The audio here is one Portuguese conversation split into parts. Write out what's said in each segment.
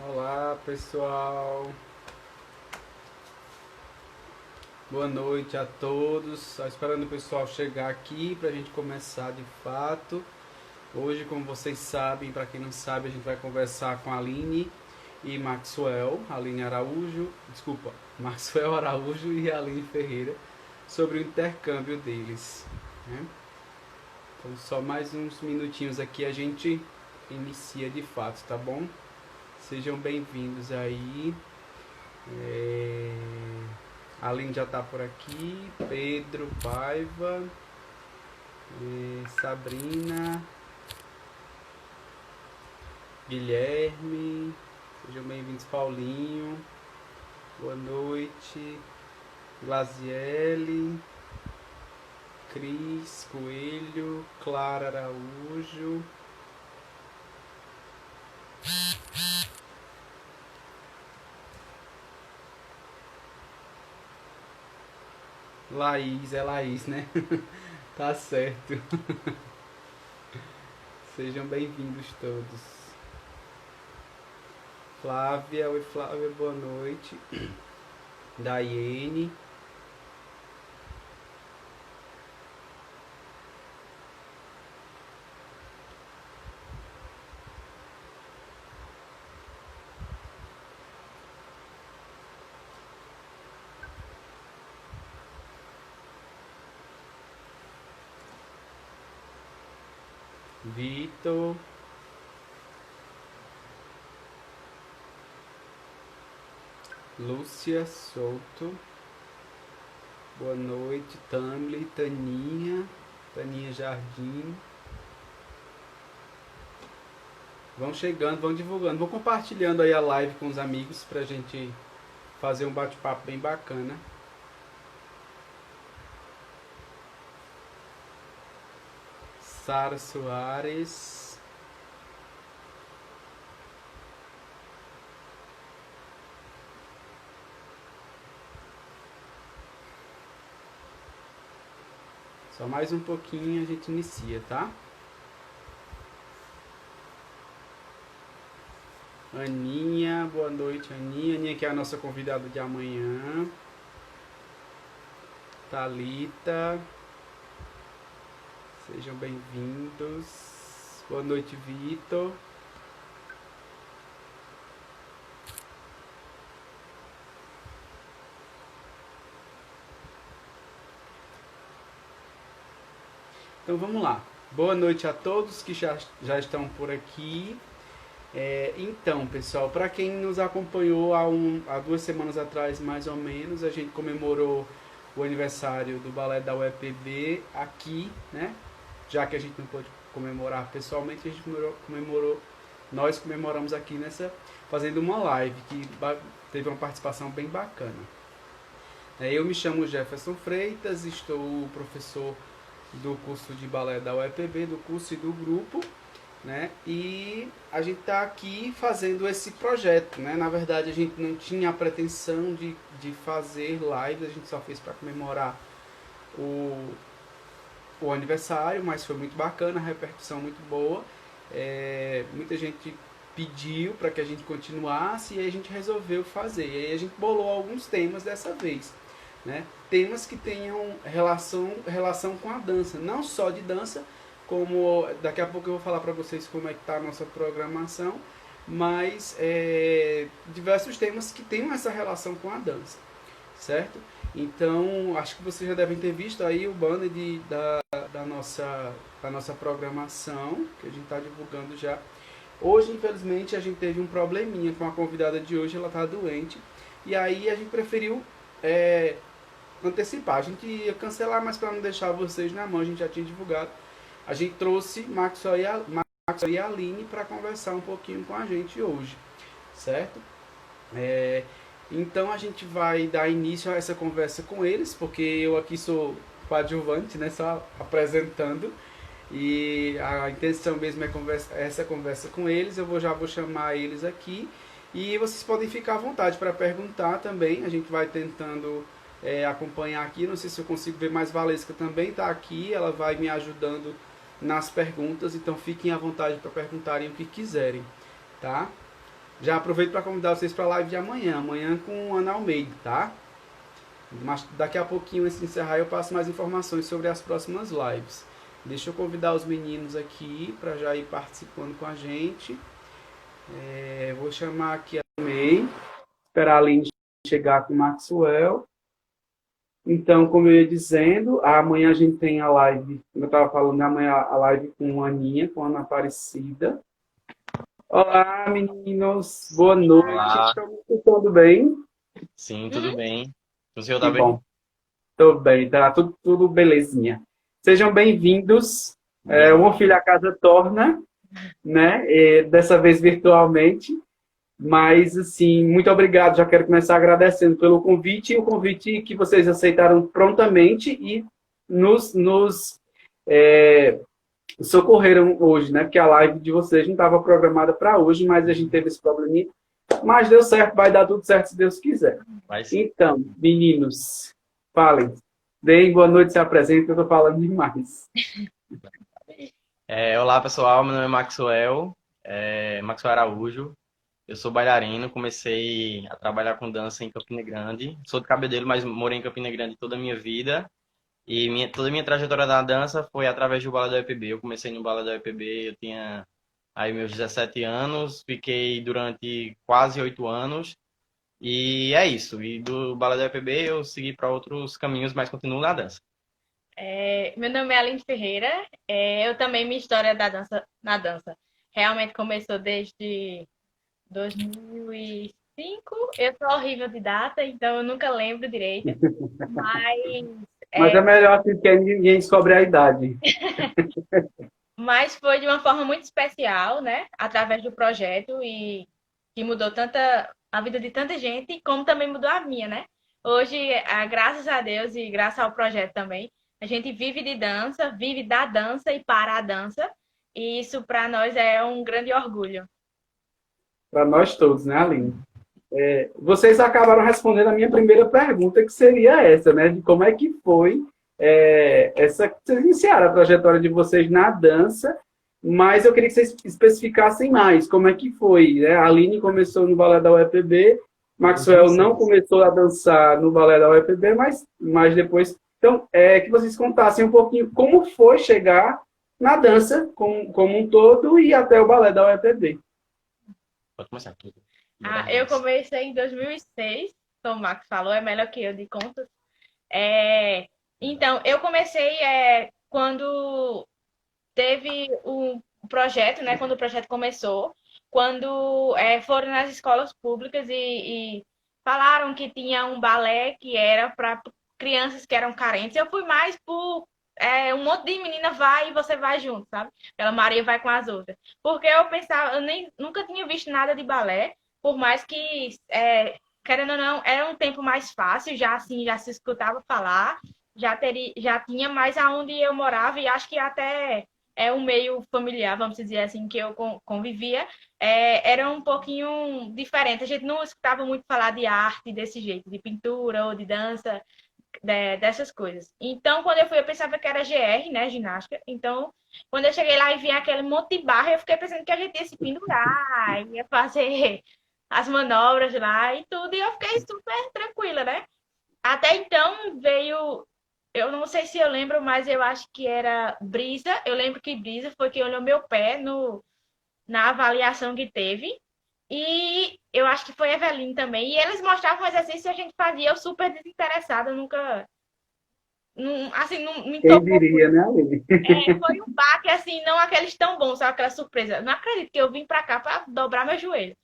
Olá pessoal, boa noite a todos. Só esperando o pessoal chegar aqui para a gente começar de fato. Hoje, como vocês sabem, para quem não sabe, a gente vai conversar com a Aline e Maxwell, Aline Araújo, desculpa, Maxwell Araújo e Aline Ferreira, sobre o intercâmbio deles, né? Então, só mais uns minutinhos aqui a gente inicia de fato, tá bom? Sejam bem-vindos aí. É... A Aline já está por aqui. Pedro Paiva, Sabrina, Guilherme. Sejam bem-vindos, Paulinho. Boa noite. Glaziele, Cris Coelho, Clara Araújo. Laís, é Laís, né? Tá certo. Sejam bem-vindos todos. Flávia, oi Flávia, boa noite. Daiane. Vitor. Lúcia Souto. Boa noite, Tamli, Taninha Jardim. Vão chegando, vão divulgando. Vão compartilhando aí a live com os amigos pra gente fazer um bate-papo bem bacana. Sara Soares. Só mais um pouquinho a gente inicia, tá? Aninha, boa noite, Aninha. Aninha que é a nossa convidada de amanhã. Thalita. Sejam bem-vindos. Boa noite, Vitor. Então vamos lá. Boa noite a todos que já estão por aqui. Então, pessoal, para quem nos acompanhou há 2 semanas atrás, mais ou menos, a gente comemorou o aniversário do balé da UEPB aqui, né? Já que a gente não pôde comemorar pessoalmente, a gente nós comemoramos aqui fazendo uma live que teve uma participação bem bacana. Eu me chamo Jefferson Freitas, estou professor do curso de balé da UEPB, do curso e do grupo, né? E a gente está aqui fazendo esse projeto, né? Na verdade, a gente não tinha a pretensão de fazer lives, a gente só fez para comemorar o aniversário, mas foi muito bacana, a repercussão muito boa. Muita gente pediu para que a gente continuasse e aí a gente resolveu fazer. E aí a gente bolou alguns temas dessa vez, né? Temas que tenham relação com a dança, não só de dança, como daqui a pouco eu vou falar para vocês como é que está a nossa programação, mas diversos temas que tenham essa relação com a dança, certo? Então, acho que vocês já devem ter visto aí o banner da nossa programação, que a gente está divulgando já. Hoje, infelizmente, a gente teve um probleminha com a convidada de hoje, ela está doente, e aí a gente preferiu antecipar. A gente ia cancelar, mas para não deixar vocês na mão, a gente já tinha divulgado. A gente trouxe Maxwell e a Aline para conversar um pouquinho com a gente hoje, certo? Então a gente vai dar início a essa conversa com eles, porque eu aqui sou coadjuvante, né, só apresentando, e a intenção mesmo é essa conversa com eles. Já vou chamar eles aqui e vocês podem ficar à vontade para perguntar também. A gente vai tentando acompanhar aqui. Não sei se eu consigo ver, mais Valesca também está aqui, ela vai me ajudando nas perguntas, então fiquem à vontade para perguntarem o que quiserem, tá? Já aproveito para convidar vocês para a live de amanhã. Amanhã com Ana Almeida, tá? Mas daqui a pouquinho, antes de encerrar, eu passo mais informações sobre as próximas lives. Deixa eu convidar os meninos aqui para já ir participando com a gente. Vou chamar aqui a May, esperar a Aline chegar com o Maxwell. Então, como eu ia dizendo, amanhã a gente tem a live, como eu estava falando, amanhã a live com a Aninha, com a Ana Aparecida. Olá, meninos. Boa noite. Olá, Estão me escutando bem? sim, tudo bem. O senhor Que tá bem? bom. Estou bem, tá tudo belezinha. Sejam bem-vindos. Obrigado. Uma filha a casa torna, né? Dessa vez virtualmente. Mas, assim, muito obrigado. Já quero começar agradecendo pelo convite e o convite que vocês aceitaram prontamente e nos socorreram hoje, né? Porque a live de vocês não estava programada para hoje, mas a gente teve esse probleminha. Mas deu certo, vai dar tudo certo se Deus quiser. Vai sim. Então, meninos, falem. Deem boa noite, se apresentem, que eu estou falando demais. Olá, pessoal. Meu nome é Maxwell, Maxwell Araújo. Eu sou bailarino, comecei a trabalhar com dança em Campina Grande. Sou de Cabedelo, mas morei em Campina Grande toda a minha vida. E toda a minha trajetória na dança foi através do Balé da UEPB. Eu comecei no Balé da UEPB, eu tinha aí meus 17 anos, fiquei durante quase 8 anos. E é isso. E do Balé da UEPB eu segui para outros caminhos, mas continuo na dança. Meu nome é Aline Ferreira. Eu também, minha história da dança, na dança realmente começou desde 2005. Eu sou horrível de data, então eu nunca lembro direito. Mas, Mas é melhor assim, porque ninguém descobre a idade. mas foi de uma forma muito especial, né? Através do projeto e que mudou tanta a vida de tanta gente, como também mudou a minha, né? Hoje, graças a Deus e graças ao projeto também, a gente vive de dança, vive da dança e para a dança. E isso para nós é um grande orgulho. Para nós todos, né, Aline? Vocês acabaram respondendo a minha primeira pergunta, que seria essa, né? De como é que foi vocês iniciaram a trajetória de vocês na dança, mas eu queria que vocês especificassem mais como é que foi, né? A Aline começou no balé da UEPB, Maxwell não começou a dançar no balé da UEPB, mas depois... Então, que vocês contassem um pouquinho como foi chegar na dança como um todo e até o balé da UEPB. Pode começar tudo. Eu comecei em 2006, como o Max falou, é melhor que eu de contas. Então, eu comecei quando teve o projeto, né? Quando o projeto começou, quando foram nas escolas públicas e falaram que tinha um balé que era para crianças que eram carentes. Eu fui mais por um monte de menina vai e você vai junto, sabe? Aquela Maria vai com as outras. Porque eu pensava, nunca tinha visto nada de balé, por mais que, querendo ou não, era um tempo mais fácil, já assim, já se escutava falar, já tinha mais aonde eu morava e acho que até um meio familiar, vamos dizer assim, que eu convivia, era um pouquinho diferente. A gente não escutava muito falar de arte desse jeito, de pintura ou de dança, dessas coisas. Então, quando eu fui, eu pensava que era GR, né, ginástica. Então, quando eu cheguei lá e vi aquele monte de barra, eu fiquei pensando que a gente ia se pendurar, ia fazer as manobras lá e tudo, e eu fiquei super tranquila, né? Até então veio, eu não sei se eu lembro, mas eu acho que era Brisa. Eu lembro que Brisa foi quem olhou meu pé na avaliação que teve. E eu acho que foi Evelyn também. E eles mostravam o exercício e a gente fazia, eu super desinteressada, nunca. Não, assim, não me Quem tocou diria, muito. né, Aline? Foi um baque, assim, não aqueles tão bons, sabe? Aquela surpresa. Não acredito que eu vim pra cá pra dobrar meu joelho.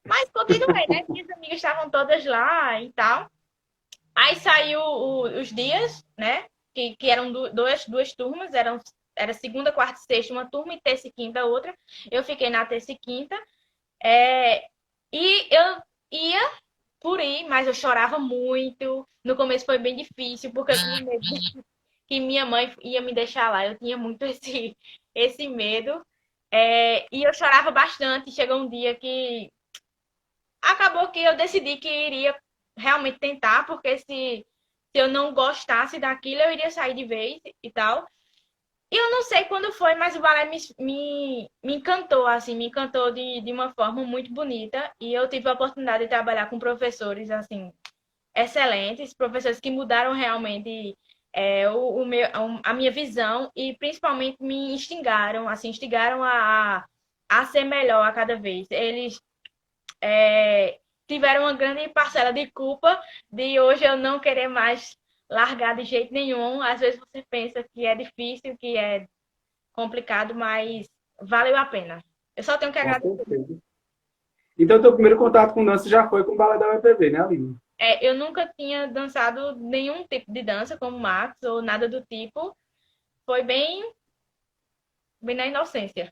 Mas continuei, né? Minhas amigas estavam todas lá e tal. Aí saiu os dias, né? Que eram duas turmas, era segunda, quarta e sexta uma turma e terça e quinta outra. Eu fiquei na terça e quinta. E eu ia por ir, mas eu chorava muito. No começo foi bem difícil, porque eu tinha medo que minha mãe ia me deixar lá. Eu tinha muito esse medo. E eu chorava bastante. Chegou um dia que acabou que eu decidi que iria realmente tentar, porque se eu não gostasse daquilo, eu iria sair de vez e tal. Eu não sei quando foi, mas o balé me encantou, assim, me encantou de uma forma muito bonita. E eu tive a oportunidade de trabalhar com professores, assim, excelentes, professores que mudaram realmente a minha visão e principalmente me instigaram, assim, instigaram a ser melhor a cada vez. Eles tiveram uma grande parcela de culpa de hoje eu não querer mais largar de jeito nenhum. Às vezes você pensa que é difícil, que é complicado, mas valeu a pena. Eu só tenho que Com agradecer. certeza. Então, teu primeiro contato com dança já foi com o balé da UEPB, né, Aline? Eu nunca tinha dançado nenhum tipo de dança como Max ou nada do tipo. Foi bem na inocência.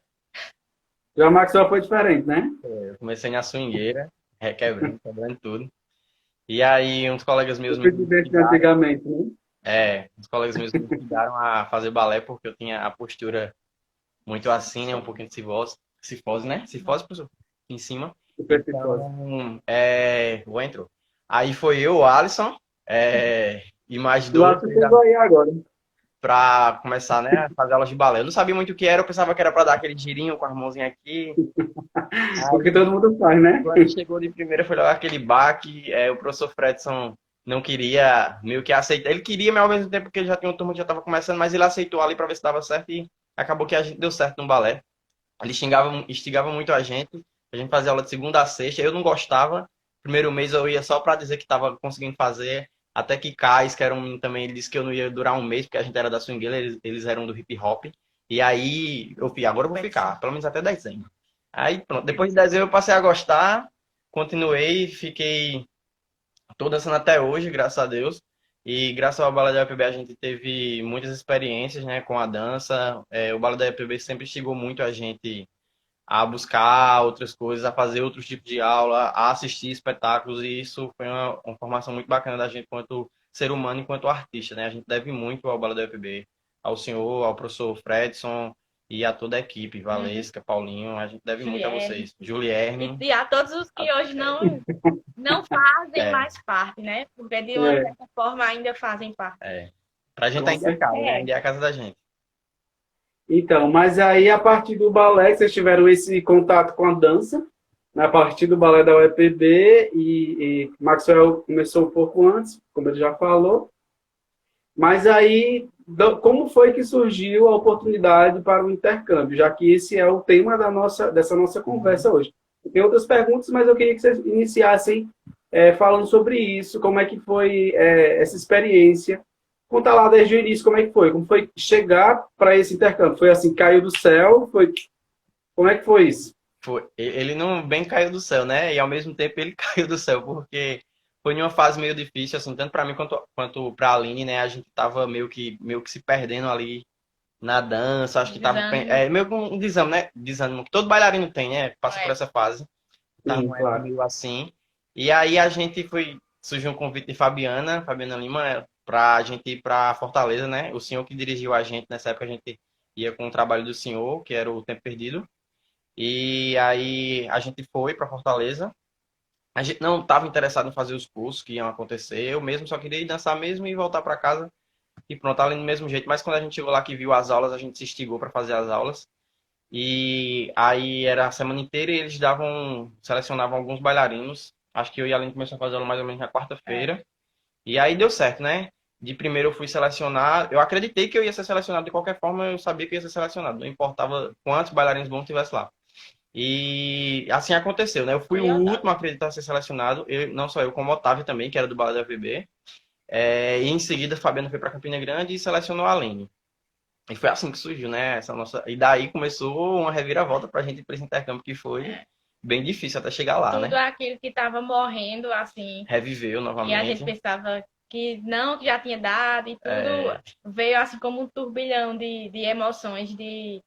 Já o Maxwell foi diferente, né? Eu comecei na swingueira, requebrando, quebrando tudo. E aí uns colegas meus Eu me fui divertido instigaram, antigamente, né? uns colegas meus me instigaram a fazer balé porque eu tinha a postura muito assim, né? Um pouquinho de cifose, né? Cifose, professor? Em cima. Super psicosa. Então, o entrou. Aí foi eu, o Alisson, e mais O dois, Lázaro chegou aí agora. pra começar, né, a fazer aulas de balé. Eu não sabia muito o que era, eu pensava que era pra dar aquele girinho com as mãozinhas aqui. Porque Aí, todo mundo faz, né? quando chegou de primeira, foi logo aquele baque. O professor Fredson não queria meio que aceitar. Ele queria, mas ao mesmo tempo que ele já tinha uma turma que já estava começando, mas ele aceitou ali para ver se dava certo e acabou que a gente deu certo no balé. Ele instigava muito a gente fazia aula de segunda a sexta. Eu não gostava. Primeiro mês eu ia só para dizer que estava conseguindo fazer. Até que Kais, que era um menino também, ele disse que eu não ia durar um mês, porque a gente era da swingueira, eles eram do hip hop. E aí eu fui, agora eu vou ficar, pelo menos até dezembro. Aí pronto, depois de dezembro eu passei a gostar, continuei, fiquei tô dançando até hoje, graças a Deus. E graças ao Balé da UEPB a gente teve muitas experiências, né, com a dança. O Balé da UEPB sempre instigou muito a gente a buscar outras coisas, a fazer outros tipos de aula, a assistir espetáculos. E isso foi uma formação muito bacana da gente enquanto ser humano, enquanto artista, né? A gente deve muito ao Balé da UEPB, ao senhor, ao professor Fredson e a toda a equipe, Uhum. Valesca, Paulinho. A gente deve muito a Julierne. vocês. Julierne. E a todos os que hoje não fazem É, mais parte, né? Porque de uma É, certa forma ainda fazem parte. é. Pra gente tá com ainda em casa, certeza. né? É, Ainda é a casa da gente. Então, mas aí a partir do balé, que vocês tiveram esse contato com a dança, né, a partir do balé da UEPB, e Maxwell começou um pouco antes, como ele já falou. Mas aí, como foi que surgiu a oportunidade para o intercâmbio? Já que esse é o tema dessa nossa conversa hoje. Tem outras perguntas, mas eu queria que vocês iniciassem falando sobre isso, como é que foi essa experiência. Conta lá desde o início como é que foi, como foi chegar para esse intercâmbio. Foi assim, caiu do céu? Como é que foi isso? Ele não bem caiu do céu, né? E ao mesmo tempo ele caiu do céu, porque foi em uma fase meio difícil, assim, tanto para mim quanto para a Aline, né? A gente tava meio que se perdendo ali na dança, acho que tava desânimo. meio com um desânimo, né? Desânimo que todo bailarino tem, né? Passa por É. essa fase. Tava Sim, numa época claro. meio assim. E aí a gente surgiu um convite de Fabiana Lima, pra gente ir pra Fortaleza, né? O senhor que dirigiu a gente nessa época, a gente ia com o trabalho do senhor, que era o Tempo Perdido. E aí a gente foi para Fortaleza. A gente não estava interessado em fazer os cursos que iam acontecer. Eu mesmo só queria ir dançar mesmo e voltar para casa e pronto, ali do mesmo jeito. Mas quando a gente chegou lá que viu as aulas, a gente se instigou para fazer as aulas. E aí era a semana inteira e eles selecionavam alguns bailarinos. Acho que eu e a Aline começamos a fazer aula mais ou menos na É. quarta-feira. E aí deu certo, né? De primeiro eu fui selecionado. Eu acreditei que eu ia ser selecionado de qualquer forma, eu sabia que eu ia ser selecionado. Não importava quantos bailarinos bons tivesse lá. E assim aconteceu, né? Eu fui Foi o eu, último Otávio. a acreditar ser selecionado, não só eu, como o Otávio também, que era do Balé da FB. E em seguida, Fabiano foi para Campina Grande e selecionou a Aline. E foi assim que surgiu, né? Essa nossa... E daí começou uma reviravolta para a gente ir para esse intercâmbio que foi bem difícil até chegar lá, Tudo né? aquilo que estava morrendo, assim, Reviveu e a gente novamente. pensava que não, que já tinha dado, e tudo É, veio assim como um turbilhão de emoções, e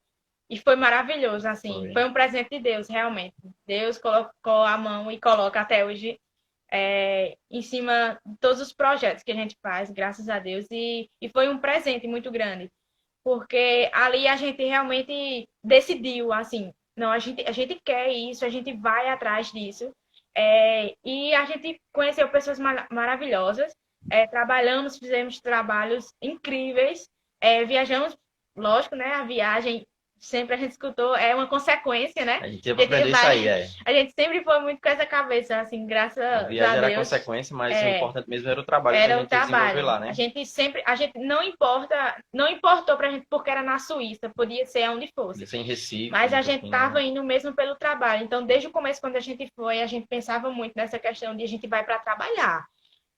foi maravilhoso, assim. foi. Foi um presente de Deus, realmente. Deus colocou a mão e coloca até hoje em cima de todos os projetos que a gente faz, graças a Deus. E foi um presente muito grande, porque ali a gente realmente decidiu, assim, não, a gente quer isso, a gente vai atrás disso. E a gente conheceu pessoas maravilhosas, trabalhamos, fizemos trabalhos incríveis, viajamos lógico, né? A viagem, sempre a gente escutou, é uma consequência, né? A gente teve que aprender isso vai- aí, é. A gente sempre foi muito com essa cabeça, assim, graças A a viagem era a Deus. consequência, mas o importante mesmo era o trabalho que a Era o gente ia desenvolver trabalho. lá, né? A gente não importou pra gente porque era na Suíça, podia ser onde fosse. Podia ser em Recife, Mas a em gente Campina, estava né? indo mesmo pelo trabalho. Então, desde o começo, quando a gente foi, a gente pensava muito nessa questão de a gente vai para trabalhar.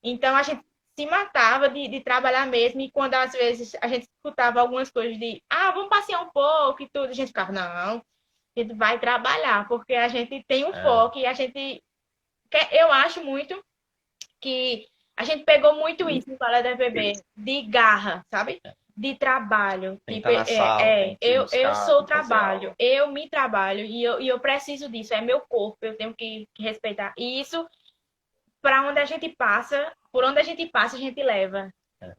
Então, a gente se matava de trabalhar mesmo. E quando às vezes a gente escutava algumas coisas de, vamos passear um pouco e tudo, a gente ficava, não, a gente vai trabalhar, porque a gente tem um É, foco e a gente eu acho muito que a gente pegou muito isso no Colégio da FPB, de garra, sabe? De trabalho. tem que Tipo, estar na sala, tem que eu buscar, sou tem que fazer trabalho, aula. eu me trabalho e eu preciso disso, é meu corpo, eu tenho que respeitar. E isso, para onde a gente passa, por onde a gente passa, a gente leva. É.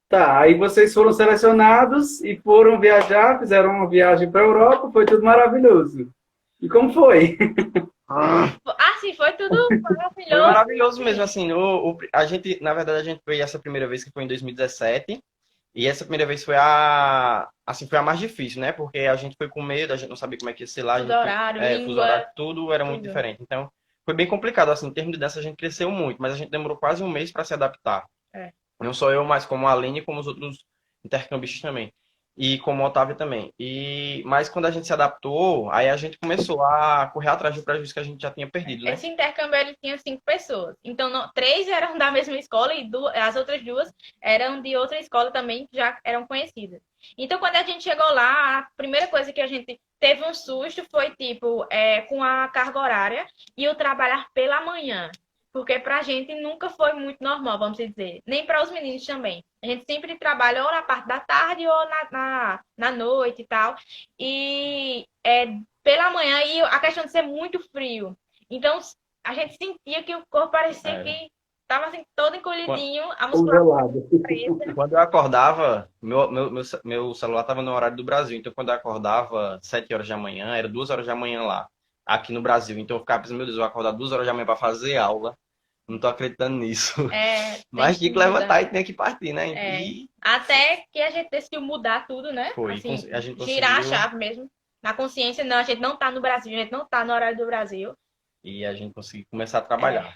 Tá, aí vocês foram selecionados e foram viajar, fizeram uma viagem para a Europa, foi tudo maravilhoso. E como foi? Assim, foi tudo Foi maravilhoso. maravilhoso mesmo, assim, a gente, na verdade, a gente foi essa primeira vez que foi em 2017, e essa primeira vez foi a mais difícil, né? Porque a gente foi com medo, a gente não sabia como é que ia ser lá, a Fuso gente horário, fuso horário, língua, tudo era muito tudo. diferente. Então, foi bem complicado, assim, em termos de dança a gente cresceu muito, mas a gente demorou quase um mês para se adaptar. É. Não só eu, mas como a Aline e como os outros intercambistas também. E como o Otávio também. Mas quando a gente se adaptou, aí a gente começou a correr atrás do prejuízo que a gente já tinha perdido, né? Esse intercâmbio ele tinha 5 pessoas. Então, três eram da mesma escola e as outras duas eram de outra escola também, que já eram conhecidas. Então, quando a gente chegou lá, a primeira coisa que a gente teve um susto foi, tipo, com a carga horária e o trabalhar pela manhã. Porque pra gente nunca foi muito normal, vamos dizer. Nem para os meninos também. A gente sempre trabalha ou na parte da tarde ou na noite e tal. E pela manhã e a questão de ser muito frio. Então, a gente sentia que o corpo parecia É. que estava assim, todo encolhidinho, a musculatura Congelado. presa. Quando eu acordava, meu celular estava no horário do Brasil, então quando eu acordava 7 horas da manhã, era 2 horas da manhã lá, aqui no Brasil. Então eu ficava pensando, meu Deus, eu vou acordar 2 horas da manhã para fazer aula. Não tô acreditando nisso. Tem Mas tinha que que levantar mudar. e tinha que partir, né? E Até que a gente decidiu mudar tudo, né? foi. Assim, A gente girar a conseguiu chave mesmo. Na consciência, não, a gente não tá no Brasil, a gente não tá no horário do Brasil. e a gente conseguiu começar a trabalhar.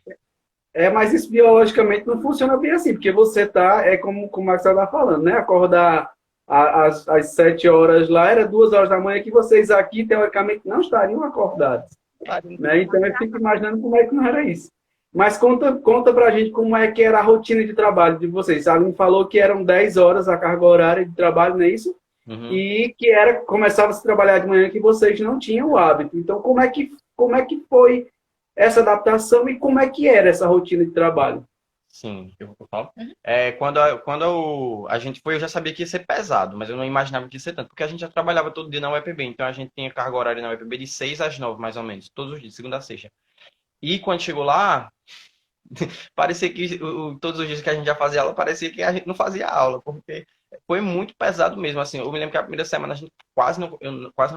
Mas isso biologicamente não funciona bem assim, porque você tá, como o Max está falando, né? Acordar às 7 horas lá, era 2 horas da manhã que vocês aqui, teoricamente, não estariam acordados. Né? Então eu fico imaginando como é que não era isso. Mas conta pra gente como é que era a rotina de trabalho de vocês. A Aline falou que eram 10 horas a carga horária de trabalho, não é isso? Uhum. E que começava a se trabalhar de manhã que vocês não tinham o hábito. Então como é que foi essa adaptação e como é que era essa rotina de trabalho? Sim, eu falo. Quando a gente foi, eu já sabia que ia ser pesado, mas eu não imaginava que ia ser tanto, porque a gente já trabalhava todo dia na UEPB, então a gente tinha carga horária na UEPB de 6 às 9, mais ou menos, todos os dias, segunda a sexta. E quando chegou lá, parecia que todos os dias que a gente já fazia aula, parecia que a gente não fazia aula, porque foi muito pesado mesmo, assim, eu me lembro que a primeira semana a gente quase não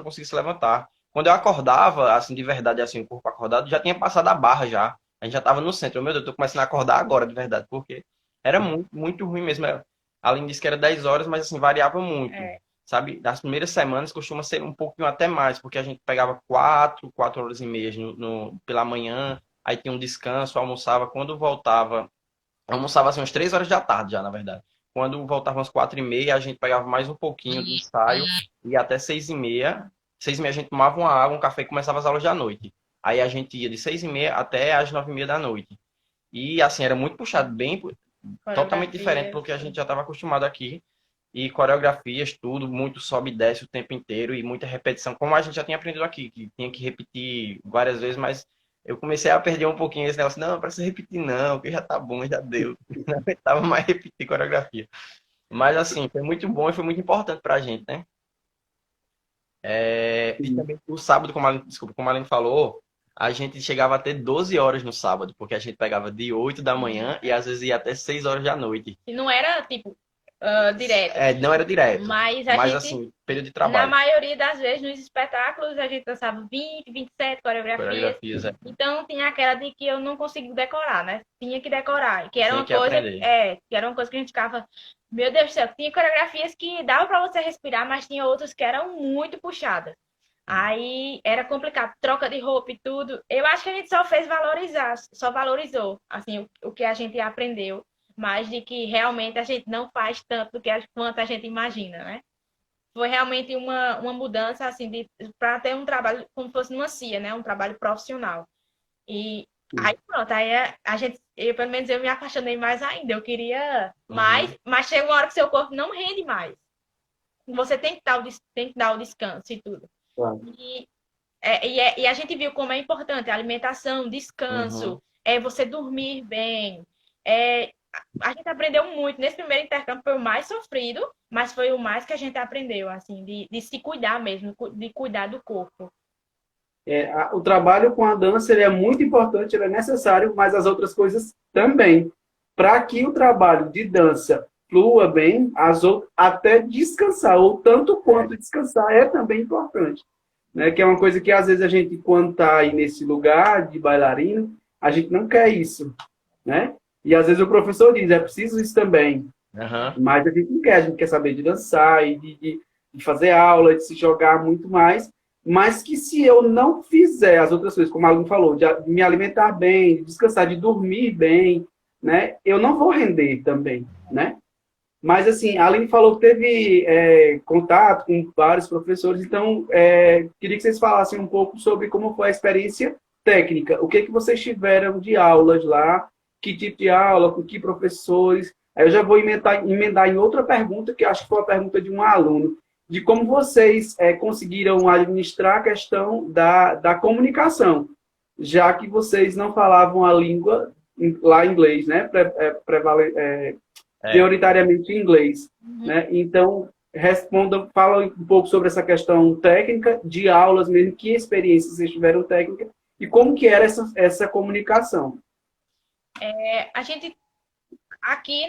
conseguia se levantar. Quando eu acordava, assim, de verdade, assim, o corpo acordado, já tinha passado a barra já. A gente já estava no centro. Meu Deus, eu tô começando a acordar agora, de verdade, porque era muito, muito ruim mesmo. Além disso que era 10 horas, mas assim, variava muito. Sabe? Das primeiras semanas costuma ser um pouquinho até mais, porque a gente pegava 4 horas e meia pela manhã, aí tinha um descanso, almoçava. Quando voltava, almoçava assim umas 3 horas da tarde já, na verdade. Quando voltava às 4h30, a gente pegava mais um pouquinho de ensaio e até 6h30. 6h30 a gente tomava uma água, um café e começava as aulas da noite. Aí a gente ia de 6h30 até às 9h30 da noite. E assim, era muito puxado, bem totalmente diferente do que a gente já estava acostumado aqui. E coreografias, tudo, muito sobe e desce o tempo inteiro e muita repetição, como a gente já tinha aprendido aqui, que tinha que repetir várias vezes, mas eu comecei a perder um pouquinho esse negócio. Não, não precisa repetir não, que já tá bom, já deu. Não aguentava mais repetir coreografia. Mas assim, foi muito bom e foi muito importante pra gente, né? E também o sábado, como a Aline falou, a gente chegava a ter 12 horas no sábado, porque a gente pegava de 8 da manhã e às vezes ia até 6 horas da noite. E não era, tipo, direto. Não era direto, Mas assim, período de na trabalho. maioria das vezes, nos espetáculos, a gente dançava 20, 27 coreografias. Então, tinha aquela de que eu não consigo decorar, né? Tinha que decorar. Que era Tinha uma que coisa, aprender. que era uma coisa que a gente ficava, Meu Deus do céu, tinha coreografias que dava pra você respirar, mas tinha outras que eram muito puxadas. Aí era complicado, troca de roupa e tudo. Eu acho que a gente só fez valorizar, só valorizou, assim, o que a gente aprendeu, mas de que realmente a gente não faz tanto do que quanto a gente imagina, né? Foi realmente uma mudança, assim, para ter um trabalho como se fosse numa CIA, né? Um trabalho profissional. E aí pronto, a gente, eu pelo menos eu me apaixonei mais ainda. Eu queria mais, Uhum. mas chega uma hora que seu corpo não rende mais. Você tem que dar tem que dar o descanso e tudo. Claro. E, e a gente viu como é importante a alimentação, Uhum. descanso, você dormir bem. É, a gente aprendeu muito. Nesse primeiro intercâmbio foi o mais sofrido, mas foi o mais que a gente aprendeu, assim, de se cuidar mesmo, de cuidar do corpo. O trabalho com a dança ele é muito importante, ele é necessário, mas as outras coisas também. Para que o trabalho de dança flua bem, até descansar, ou tanto quanto descansar, é também importante. Né? Que é uma coisa que às vezes a gente, quando está aí nesse lugar de bailarino, a gente não quer isso. Né? E às vezes o professor diz, é preciso isso também. Aham. Mas a gente quer saber de dançar e de fazer aula, de se jogar muito mais. Mas que se eu não fizer as outras coisas, como a Aline falou, de me alimentar bem, de descansar, de dormir bem, né, eu não vou render também, né? Mas, assim, a Aline falou que teve contato com vários professores, então queria que vocês falassem um pouco sobre como foi a experiência técnica. O que que vocês tiveram de aulas lá, que tipo de aula, com que professores. Aí eu já vou emendar em outra pergunta, que acho que foi a pergunta de um aluno, de como vocês conseguiram administrar a questão da comunicação, já que vocês não falavam a língua lá em inglês, né? É. Prioritariamente em inglês, Uhum. né? Então, fala um pouco sobre essa questão técnica, de aulas mesmo, que experiências vocês tiveram técnica e como que era essa comunicação. A gente aqui,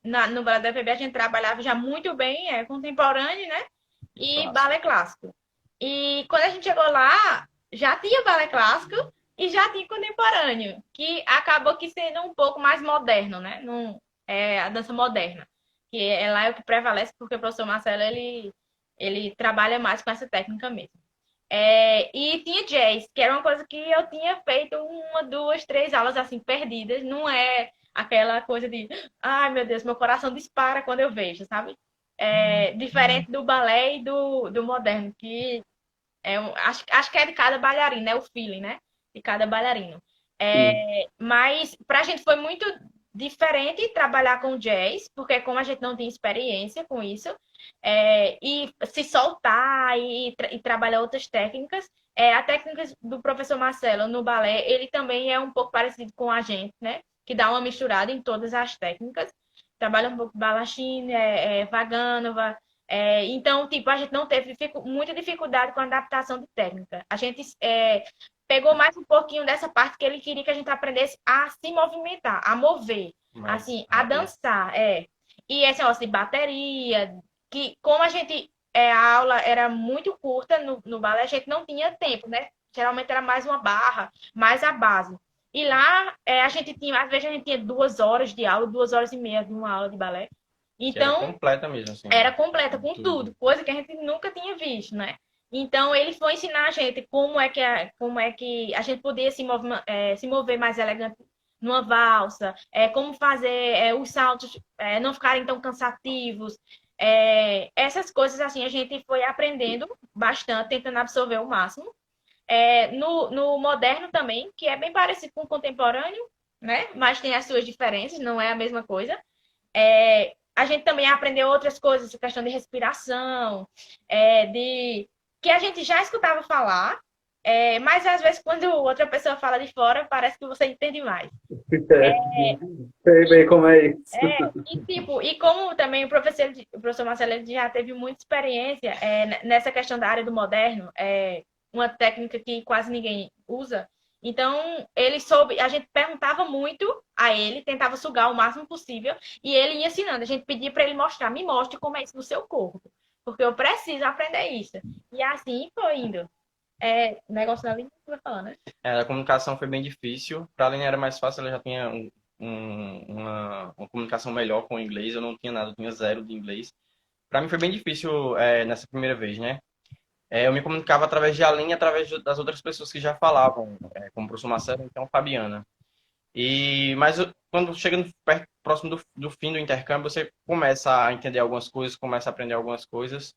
né, no Balé da FEB, a gente trabalhava já muito bem contemporâneo, né? E Clássico. balé clássico. E quando a gente chegou lá, já tinha balé clássico e já tinha contemporâneo, que acabou que sendo um pouco mais moderno, né? Não, é a dança moderna. Que é lá o que prevalece, porque o professor Marcelo, ele trabalha mais com essa técnica mesmo. E tinha jazz, que era uma coisa que eu tinha feito uma, duas, três aulas assim perdidas. Não é aquela coisa de, ai meu Deus, meu coração dispara quando eu vejo, sabe? Diferente do balé e do moderno, que acho que é de cada bailarino, é o feeling, né? De cada bailarino. Sim. Mas pra gente foi muito diferente trabalhar com jazz, porque como a gente não tem experiência com isso, e se soltar e trabalhar outras técnicas, a técnica do professor Marcelo no balé, ele também é um pouco parecido com a gente, né? Que dá uma misturada em todas as técnicas. Trabalha um pouco Balachine, Vaganova, então, tipo, a gente não teve muita dificuldade com a adaptação de técnica. A gente pegou mais um pouquinho dessa parte que ele queria que a gente aprendesse a se movimentar, a mover, Mais assim, a rápido. dançar, E esse negócio de bateria, que como a gente, a aula era muito curta no balé, a gente não tinha tempo, né? Geralmente era mais uma barra, mais a base. E lá, a gente tinha, às vezes a gente tinha 2 horas de aula, 2 horas e meia de uma aula de balé. Que era Então, completa mesmo, assim. era completa com Tudo. tudo, coisa que a gente nunca tinha visto, né? Então, ele foi ensinar a gente como é que a gente podia se mover mais elegante numa valsa, como fazer os saltos não ficarem tão cansativos. Essas coisas, assim, a gente foi aprendendo bastante, tentando absorver o máximo. No moderno também, que é bem parecido com o contemporâneo, né? Mas tem as suas diferenças, não é a mesma coisa. A gente também aprendeu outras coisas, questão de respiração, de que a gente já escutava falar, mas às vezes quando outra pessoa fala de fora, parece que você entende mais. Sei bem como é isso. E como também o professor Marcelo ele já teve muita experiência nessa questão da área do moderno, uma técnica que quase ninguém usa. Então, ele soube, a gente perguntava muito a ele, tentava sugar o máximo possível, e ele ia ensinando. A gente pedia para ele mostrar, me mostre como é isso no seu corpo, porque eu preciso aprender isso. E assim foi indo. O negócio da língua que vai falando, né? A comunicação foi bem difícil. Para a Aline era mais fácil, ela já tinha uma comunicação melhor com o inglês. Eu não tinha nada, eu tinha zero de inglês. Para mim foi bem difícil nessa primeira vez, né? Eu me comunicava através de Aline e através das outras pessoas que já falavam, como o professor Marcelo, então Fabiana. Quando chega próximo do fim do intercâmbio, você começa a entender algumas coisas, começa a aprender algumas coisas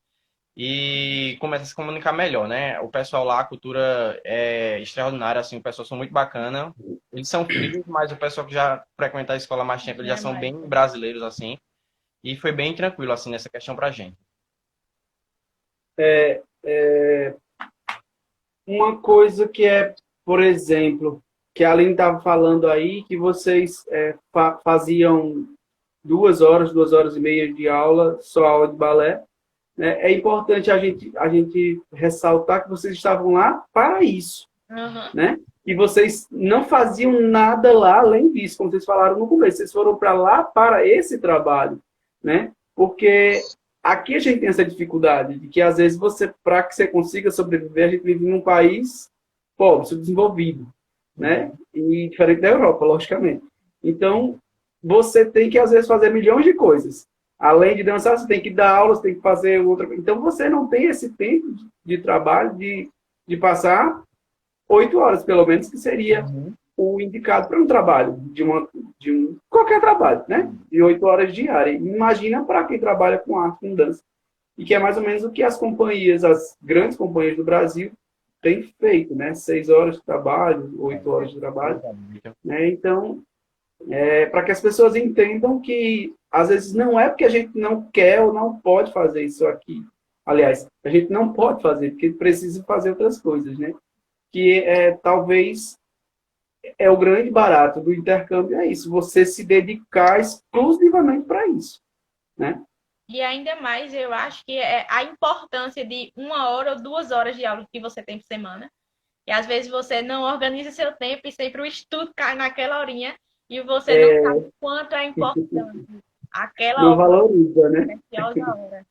e começa a se comunicar melhor, né? O pessoal lá, a cultura é extraordinária, assim, o pessoal são muito bacana. Eles são frios, mas o pessoal que já frequenta a escola há mais tempo, eles já são bem brasileiros, assim. E foi bem tranquilo, assim, nessa questão pra gente. É, uma coisa que por exemplo, que a Aline estava falando aí, que vocês faziam 2 horas, 2 horas e meia de aula, só aula de balé, né? É importante a gente ressaltar que vocês estavam lá para isso, né? E vocês não faziam nada lá além disso, como vocês falaram no começo. Vocês foram para lá para esse trabalho, né? Porque aqui a gente tem essa dificuldade de que, às vezes, para que você consiga sobreviver, a gente vive num país pobre, subdesenvolvido, né? E diferente da Europa, logicamente. Então, você tem que, às vezes, fazer milhões de coisas. Além de dançar, você tem que dar aula, você tem que fazer outra coisa. Então, você não tem esse tempo de trabalho de passar 8 horas, pelo menos, que seria o indicado para um trabalho, qualquer trabalho, né? De 8 horas diárias. Imagina para quem trabalha com arte, com dança. E que é mais ou menos o que as grandes companhias do Brasil têm feito, né? 6 horas de trabalho, 8 horas de trabalho. Né? Então, para que as pessoas entendam que, às vezes, não é porque a gente não quer ou não pode fazer isso aqui. Aliás, a gente não pode fazer, porque precisa fazer outras coisas, né? Que talvez o grande barato do intercâmbio é isso, você se dedicar exclusivamente para isso, né? E ainda mais, eu acho que é a importância de 1 hora ou 2 horas de aula que você tem por semana. E às vezes você não organiza seu tempo e sempre o estudo cai naquela horinha e você não sabe o quanto é importante aquela não hora, valoriza, né? preciosa hora.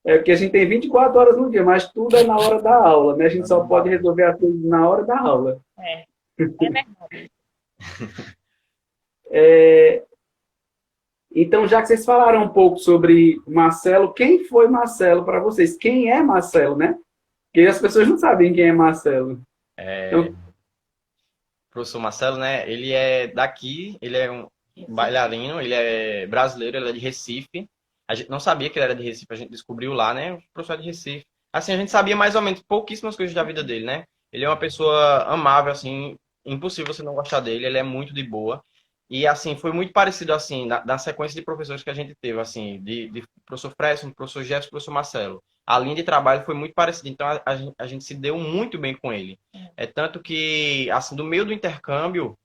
Porque a gente tem 24 horas no dia, mas tudo é na hora da aula, né? A gente só pode resolver as coisas na hora da aula. É verdade. Então, já que vocês falaram um pouco sobre Marcelo, quem foi Marcelo para vocês? Quem é Marcelo, né? Porque as pessoas não sabem quem é Marcelo. Então, O professor Marcelo, né? Ele é daqui, ele é um bailarino, ele é brasileiro, ele é de Recife. A gente não sabia que ele era de Recife, a gente descobriu lá, né? O professor é de Recife. Assim, a gente sabia mais ou menos pouquíssimas coisas da vida dele, né? Ele é uma pessoa amável, assim, impossível você não gostar dele, ele é muito de boa. E, assim, foi muito parecido, assim, na sequência de professores que a gente teve, assim, de professor Fresson, professor Jefferson, professor Marcelo. A linha de trabalho foi muito parecida, então a gente se deu muito bem com ele. É tanto que, assim, do meio do intercâmbio,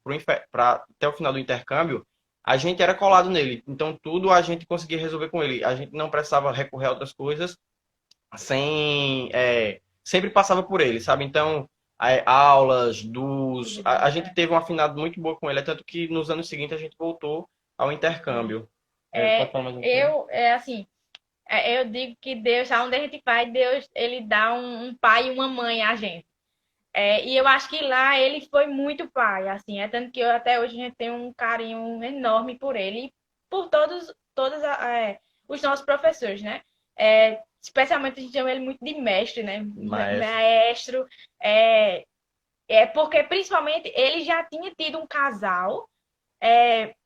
até o final do intercâmbio, a gente era colado nele. Então, tudo a gente conseguia resolver com ele. A gente não precisava recorrer a outras coisas, sempre passava por ele, sabe? Então, aulas, a gente teve uma afinidade muito boa com ele, é tanto que nos anos seguintes a gente voltou ao intercâmbio. Pode falar mais um pouco? Eu digo que Deus, aonde a gente vai, Deus, ele dá um pai e uma mãe a gente. E eu acho que lá ele foi muito pai, assim, tanto que até hoje a gente tem um carinho enorme por ele e por todos os nossos professores, né? Especialmente a gente chama ele muito de mestre, né? Maestro. Porque principalmente ele já tinha tido um casal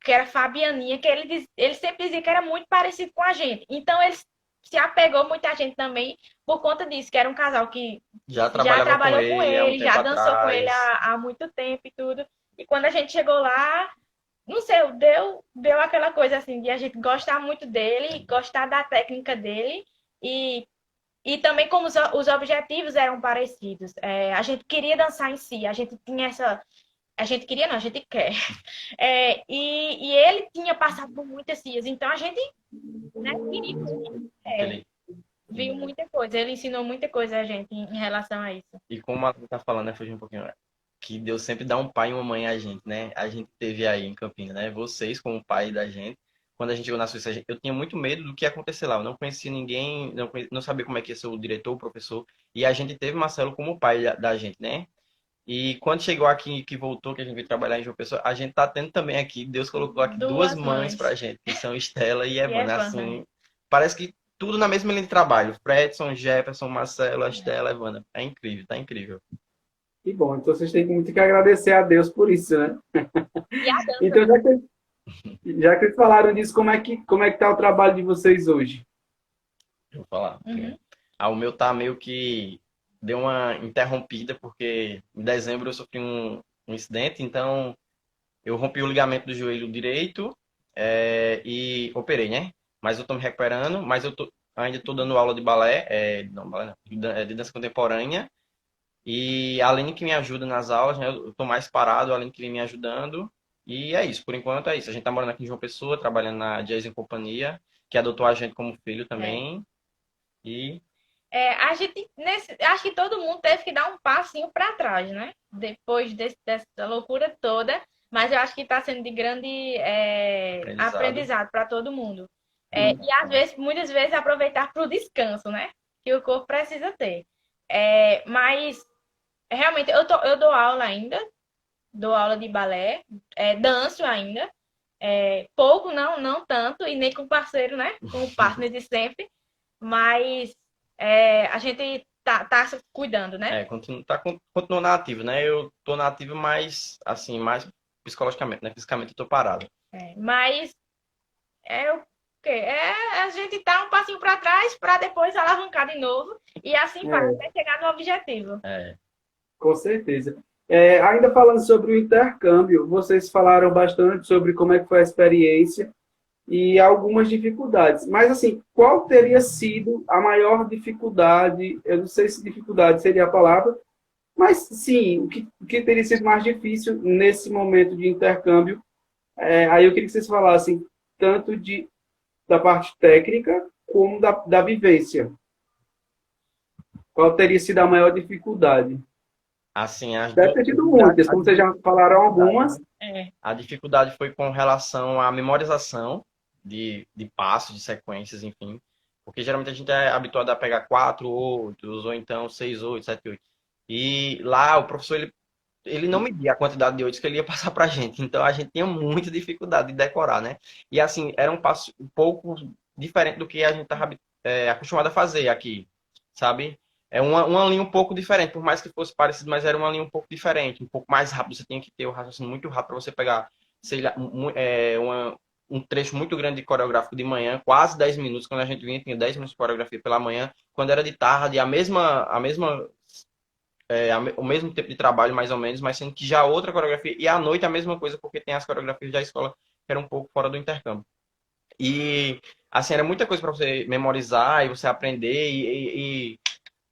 que era Fabianinha, que ele sempre dizia que era muito parecido com a gente. Então ele se apegou muita gente também por conta disso, que era um casal que já trabalhou com ele, já dançou atrás. com ele há muito tempo e tudo. E quando a gente chegou lá, não sei, deu aquela coisa assim de a gente gostar muito dele, gostar da técnica dele e também como os objetivos eram parecidos. A gente queria dançar em si, a gente tinha essa... A gente queria, não, a gente quer. E ele tinha passado por muitas cias, então a gente, né, queria viu muita coisa. Ele ensinou muita coisa a gente em relação a isso. E como a gente tá falando, né, fugir um pouquinho, que Deus sempre dá um pai e uma mãe a gente, né? A gente teve aí em Campinas, né? Vocês como pai da gente. Quando a gente chegou na Suíça, eu tinha muito medo do que ia acontecer lá. Eu não conhecia ninguém, não sabia como é que ia ser o diretor, o professor. E a gente teve Marcelo como pai da gente, né? E quando chegou aqui, que voltou, que a gente veio trabalhar em João Pessoa, a gente tá tendo também aqui, Deus colocou aqui duas Duas mães mães. pra gente, que são Estela e E Evana. Evana. Assim, parece que tudo na mesma linha de trabalho. Fredson, Jefferson, Marcelo, a Estela, Evana. É incrível, tá incrível. Que bom. Então vocês têm muito que agradecer a Deus por isso, né? E a dança, Então, né? já que vocês falaram disso, como é que tá o trabalho de vocês hoje? Eu vou falar. Uhum. O meu tá meio que deu uma interrompida, porque em dezembro eu sofri um incidente, então eu rompi o ligamento do joelho direito, e operei, né? Mas eu tô me recuperando, mas ainda tô dando aula de balé, não, balé não, de dança contemporânea, e a Aline que me ajuda nas aulas, né? Eu tô mais parado, a Aline que vem me ajudando, e é isso, por enquanto é isso. A gente tá morando aqui em João Pessoa, trabalhando na Jazz em Companhia, que adotou a gente como filho É. também, e A gente, acho que todo mundo teve que dar um passinho para trás, né? Depois dessa loucura toda, mas eu acho que está sendo de grande aprendizado. aprendizado para todo mundo. Sim. E às vezes, muitas vezes, aproveitar para o descanso, né? Que o corpo precisa ter. Mas realmente eu dou aula ainda, dou aula de balé, danço ainda. Pouco, não tanto, e nem com parceiro, né? Com o partner de sempre. Mas a gente tá se cuidando, né? Continua na ativa, né? Eu tô na ativa mais, assim, mais psicologicamente, né? Fisicamente eu tô parado. Mas é o quê? A gente tá um passinho para trás para depois alavancar de novo e assim vai É, até chegar no objetivo. É, com certeza. Ainda falando sobre o intercâmbio, vocês falaram bastante sobre como é que foi a experiência e algumas dificuldades. Mas, assim, qual teria sido a maior dificuldade? Eu não sei se dificuldade seria a palavra, mas sim, o que teria sido mais difícil nesse momento de intercâmbio? Aí eu queria que vocês falassem tanto da parte técnica como da vivência. Qual teria sido a maior dificuldade? assim, Deve ter tido muitas, como vocês já falaram algumas. É, a dificuldade foi com relação à memorização de passos, de sequências, enfim. Porque geralmente a gente é habituado a pegar 4 outros, ou então 6 8 7 8. E lá o professor, ele não media a quantidade de oito que ele ia passar pra gente. Então a gente tinha muita dificuldade de decorar, né? E assim, era um passo um pouco diferente do que a gente estava acostumado a fazer aqui, sabe? É uma linha um pouco diferente, por mais que fosse parecido, mas era uma linha um pouco diferente, um pouco mais rápido. Você tinha que ter o raciocínio muito rápido para você pegar, sei lá, um trecho muito grande de coreográfico de manhã, quase 10 minutos. Quando a gente vinha, tinha 10 minutos de coreografia pela manhã. Quando era de tarde, o mesmo tempo de trabalho, mais ou menos, mas sendo que já outra coreografia, e à noite a mesma coisa, porque tem as coreografias da escola que eram um pouco fora do intercâmbio. E, assim, era muita coisa para você memorizar e você aprender,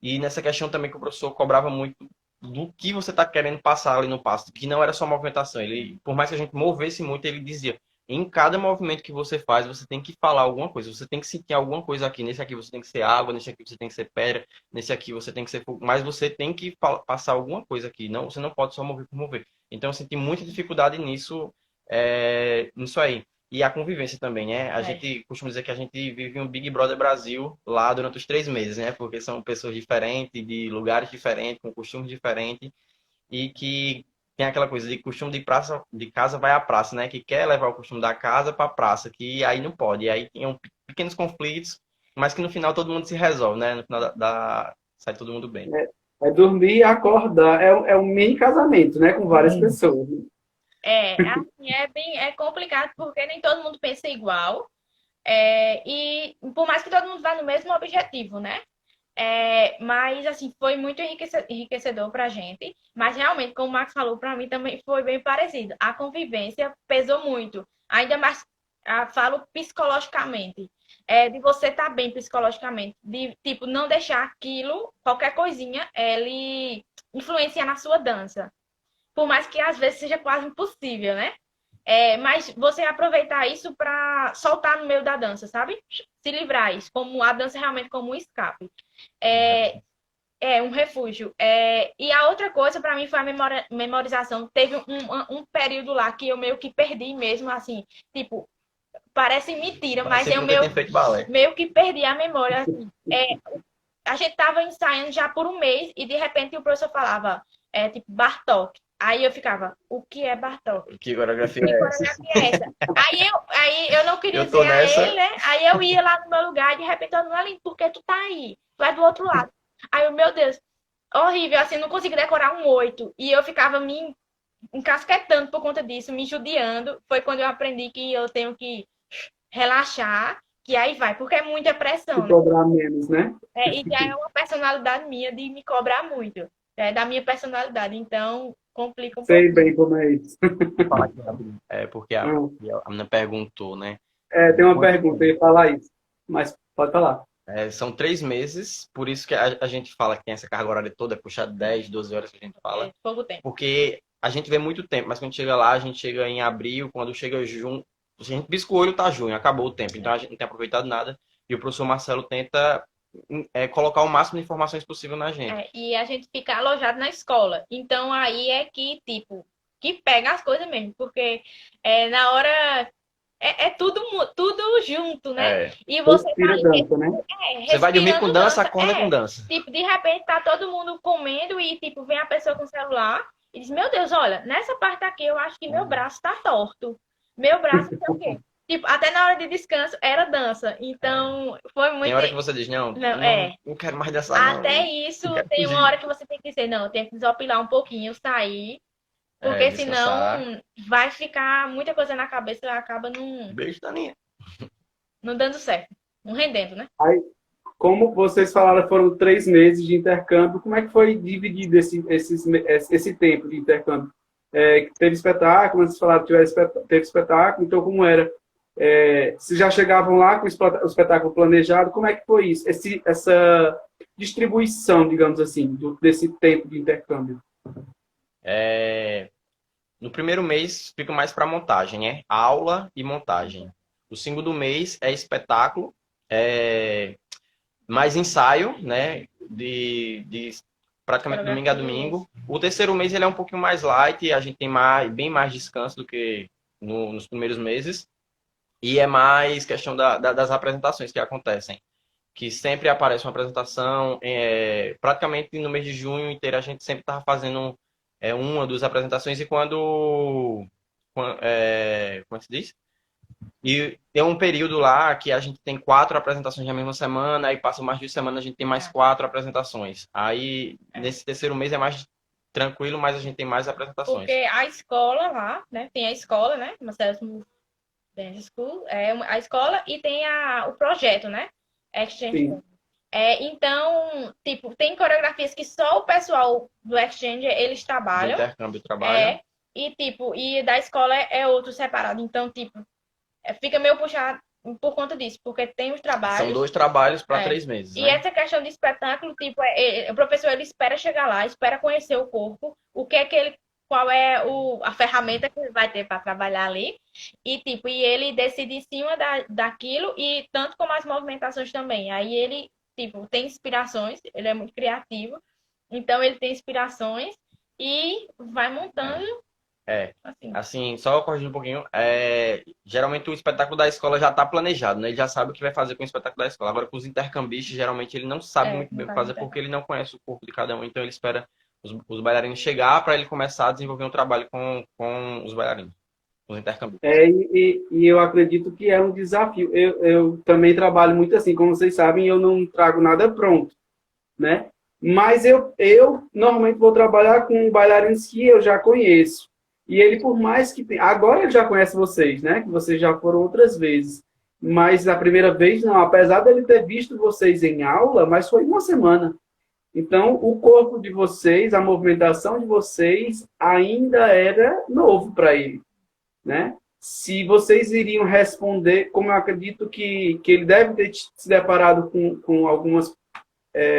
e nessa questão também que o professor cobrava muito do que você está querendo passar ali no passo, que não era só movimentação. Ele, por mais que a gente movesse muito, ele dizia: em cada movimento que você faz, você tem que falar alguma coisa, você tem que sentir alguma coisa aqui. Nesse aqui você tem que ser água, nesse aqui você tem que ser pedra, nesse aqui você tem que ser fogo, mas você tem que passar alguma coisa aqui. Não, você não pode só mover por mover. Então eu senti muita dificuldade nisso aí. E a convivência também, né? A é. gente costuma dizer que a gente vive um Big Brother Brasil lá durante os 3 meses, né? Porque são pessoas diferentes, de lugares diferentes, com costumes diferentes, e que tem aquela coisa de costume de praça, de casa vai à praça, né? Que quer levar o costume da casa para a praça, que aí não pode. E aí tem pequenos conflitos, mas que no final todo mundo se resolve, né? No final sai todo mundo bem. Dormir e acordar. É um mini casamento, né? Com várias pessoas. Assim, é complicado porque nem todo mundo pensa igual. E por mais que todo mundo vá no mesmo objetivo, né? Mas, assim, foi muito enriquecedor pra gente. Mas, realmente, como o Max falou, pra mim também foi bem parecido. A convivência pesou muito. Ainda mais, falo psicologicamente. De você estar bem psicologicamente. De, tipo, não deixar aquilo, qualquer coisinha, ele influenciar na sua dança. Por mais que às vezes seja quase impossível, né? Mas você aproveitar isso para soltar no meio da dança, sabe? Se livrar isso, como a dança realmente como um escape. É, um refúgio. E a outra coisa para mim foi a memorização. Teve um período lá que eu meio que perdi mesmo, assim, tipo, parece mentira, mas Parecia que eu nunca tinha feito balé. meio que perdi a memória. Assim. A gente tava ensaiando já por um mês e de repente o professor falava: é tipo Bartók. Aí eu ficava, o que é Bartók? Que coreografia Que é essa? coreografia é essa? Aí eu não queria Eu tô dizer a nessa. ele, né? Aí eu ia lá no meu lugar e de repente eu não, Aline, por que tu tá aí? Tu é do outro lado. Aí eu, meu Deus, horrível, assim, não consegui decorar um 8. E eu ficava me encasquetando por conta disso, me judiando. Foi quando eu aprendi que eu tenho que relaxar, que aí vai, porque é muita Se pressão, né? cobrar menos, né? E já é uma personalidade minha de me cobrar muito. É da minha personalidade, então complica um Sei pouquinho. bem como é isso. Vou falar aqui rapidinho. É porque a Ah, a menina perguntou, né? tem uma Quanto pergunta, eu tempo? ia falar isso. Mas pode falar. São 3 meses, por isso que a gente fala que tem essa carga horária toda, é puxar 10, 12 horas que a gente fala. É pouco tempo. Porque a gente vê muito tempo, mas quando chega lá, a gente chega em abril, quando chega junho, a gente pisca o olho, tá junho, acabou o tempo. Então a gente não tem aproveitado nada. E o professor Marcelo tenta colocar o máximo de informações possível na gente. E a gente fica alojado na escola. Então aí é que, tipo, que pega as coisas mesmo, porque na hora é tudo junto, né? É. E você Respira dança, né? Você vai dormir com respirando dança, dança. acorda com dança. Tipo, de repente tá todo mundo comendo e, tipo, vem a pessoa com o celular e diz, meu Deus, olha, nessa parte aqui eu acho que meu braço tá torto. Meu braço não sei o quê. Tipo, até na hora de descanso era dança. Então, foi Tem muito. hora que você diz, não, Não, não quero mais dançar, não. até isso, Não quero tem uma fugir. hora que você tem que dizer, não, eu tenho que desopilar um pouquinho, sair, porque Descansar. senão vai ficar muita coisa na cabeça e acaba não, Beijo, Daninha. não dando certo, não rendendo, né? Aí, como vocês falaram, foram 3 meses de intercâmbio. Como é que foi dividido esse tempo de intercâmbio? Teve espetáculo, vocês falaram que teve espetáculo, então como era? Vocês já chegavam lá com o espetáculo planejado? Como é que foi isso? Essa distribuição, digamos assim, desse tempo de intercâmbio? No primeiro mês fica mais para montagem, né? Aula e montagem. O segundo mês é espetáculo, mais ensaio, né? De praticamente domingo a domingo. O terceiro mês ele é um pouquinho mais light, a gente tem bem mais descanso do que nos primeiros meses. E é mais questão das apresentações que acontecem. Que sempre aparece uma apresentação. Praticamente no mês de junho inteiro a gente sempre estava fazendo uma, duas apresentações. E como é que se diz? E tem um período lá que a gente tem 4 apresentações na mesma semana, aí passa mais de semana a gente tem mais 4 apresentações. Aí nesse terceiro mês é mais tranquilo, mas a gente tem mais apresentações. Porque a escola lá, né? Tem a escola, né? Marcelo Dance School, a escola e tem o projeto, né? Exchange. Então, tipo, tem coreografias que só o pessoal do Exchange eles trabalham. Do intercâmbio trabalha. E da escola é outro separado. Então, tipo, fica meio puxado por conta disso, porque tem os trabalhos. São 2 trabalhos para 3 meses. E né? essa questão de espetáculo, tipo, o professor ele espera chegar lá, espera conhecer o corpo, o que é que ele, qual é a ferramenta que ele vai ter para trabalhar ali, e tipo, e ele decide em cima daquilo, e tanto como as movimentações também. Aí ele, tipo, tem inspirações, ele é muito criativo, então ele tem inspirações e vai montando. Assim, só corrigindo um pouquinho, geralmente o espetáculo da escola já está planejado, né? Ele já sabe o que vai fazer com o espetáculo da escola. Agora, com os intercambistas, geralmente ele não sabe muito bem o que fazer porque ele não conhece o corpo de cada um. Então, ele espera os bailarinos chegar para ele começar a desenvolver um trabalho com os bailarinos, com os intercambistas. E eu acredito que é um desafio. Eu também trabalho muito assim, como vocês sabem, eu não trago nada pronto, né? Mas eu normalmente vou trabalhar com bailarinos que eu já conheço. E ele, por mais que... Agora ele já conhece vocês, né? Que vocês já foram outras vezes. Mas na primeira vez, não. Apesar dele ter visto vocês em aula, mas foi uma semana. Então, o corpo de vocês, a movimentação de vocês ainda era novo para ele, né? Se vocês iriam responder, como eu acredito que ele deve ter se deparado com algumas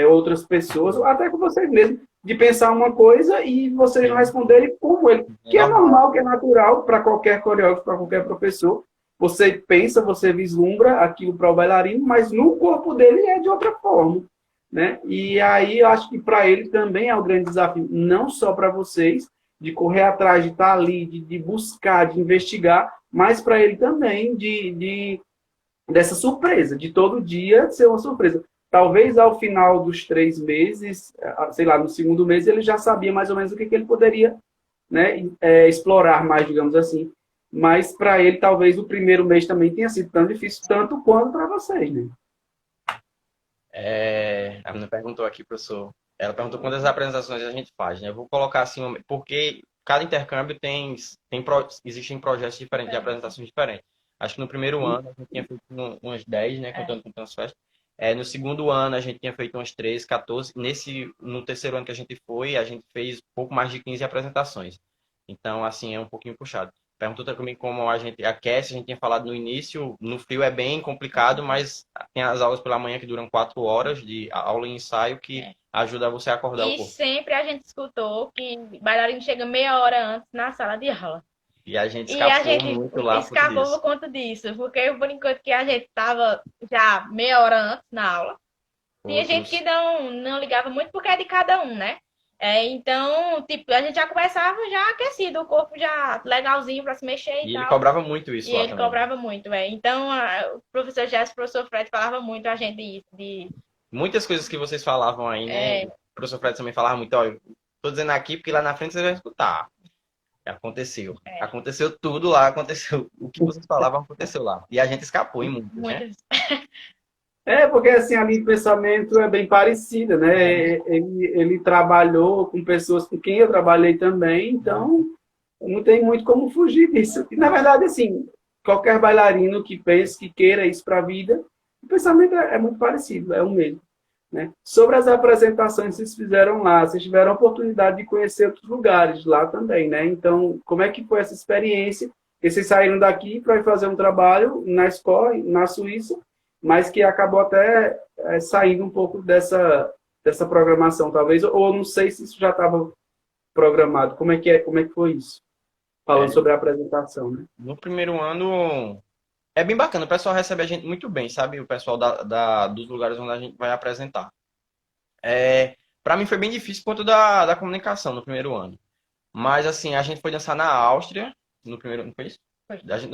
outras pessoas, ou até com vocês mesmos, de pensar uma coisa e vocês não responderem como ele. Que é normal, que é natural para qualquer coreógrafo, para qualquer professor. Você pensa, você vislumbra aquilo para o bailarino, mas no corpo dele é de outra forma, né? E aí eu acho que para ele também é um grande desafio, não só para vocês, de correr atrás, de estar ali, de buscar, de investigar, mas para ele também dessa surpresa, de todo dia ser uma surpresa. talvez ao final dos 3 meses, sei lá, no segundo mês, ele já sabia mais ou menos o que ele poderia, né, explorar mais, digamos assim. Mas para ele, talvez o primeiro mês também tenha sido tão difícil, tanto quanto para vocês, né? A menina perguntou aqui, professor. Ela perguntou quantas apresentações a gente faz, né? Eu vou colocar assim, porque cada intercâmbio existem projetos diferentes, de apresentações diferentes. Acho que no primeiro ano a gente tinha feito umas 10, né? Contando com o Transfest. No segundo ano a gente tinha feito umas 13, 14. No terceiro ano que a gente fez pouco mais de 15 apresentações. Então, assim, é um pouquinho puxado. Perguntou também como a gente aquece, a gente tinha falado no início, no frio é bem complicado, mas tem as aulas pela manhã que duram 4 horas de aula e ensaio que ajuda você a acordar o E corpo. sempre a gente escutou que bailarino chega meia hora antes na sala de aula. E a gente E a escapou gente muito lá por escapou isso. por conta disso, porque por enquanto que a gente estava já meia hora antes na aula, tinha gente que não ligava muito porque é de cada um, né? Então, tipo, a gente já começava já aquecido, o corpo já legalzinho para se mexer e E tal. ele cobrava muito isso E lá ele também. cobrava muito, Então, o professor Jess e o professor Fred falava muito a gente isso, Muitas coisas que vocês falavam aí, né? O professor Fred também falava muito, ó, eu tô dizendo aqui porque lá na frente você vai escutar. Aconteceu. Aconteceu tudo lá, aconteceu. O que vocês falavam aconteceu lá. E a gente escapou em muitas, né? muitas. Porque assim, a linha de pensamento é bem parecida, né? Ele trabalhou com pessoas com quem eu trabalhei também, então não tem muito como fugir disso. E, na verdade, assim, qualquer bailarino que pense, que queira isso para a vida, o pensamento é muito parecido, é o mesmo. Né? Sobre as apresentações que vocês fizeram lá, vocês tiveram a oportunidade de conhecer outros lugares lá também, né? Então, como é que foi essa experiência? Porque vocês saíram daqui para ir fazer um trabalho na escola, na Suíça, mas que acabou até saindo um pouco dessa programação, talvez, ou não sei se isso já estava programado. Como é que foi isso? Falando sobre a apresentação, né? No primeiro ano, é bem bacana. O pessoal recebe a gente muito bem, sabe? O pessoal dos lugares onde a gente vai apresentar. Para mim foi bem difícil por conta da comunicação no primeiro ano. Mas, assim, a gente foi dançar na Áustria, no primeiro, não foi isso? A gente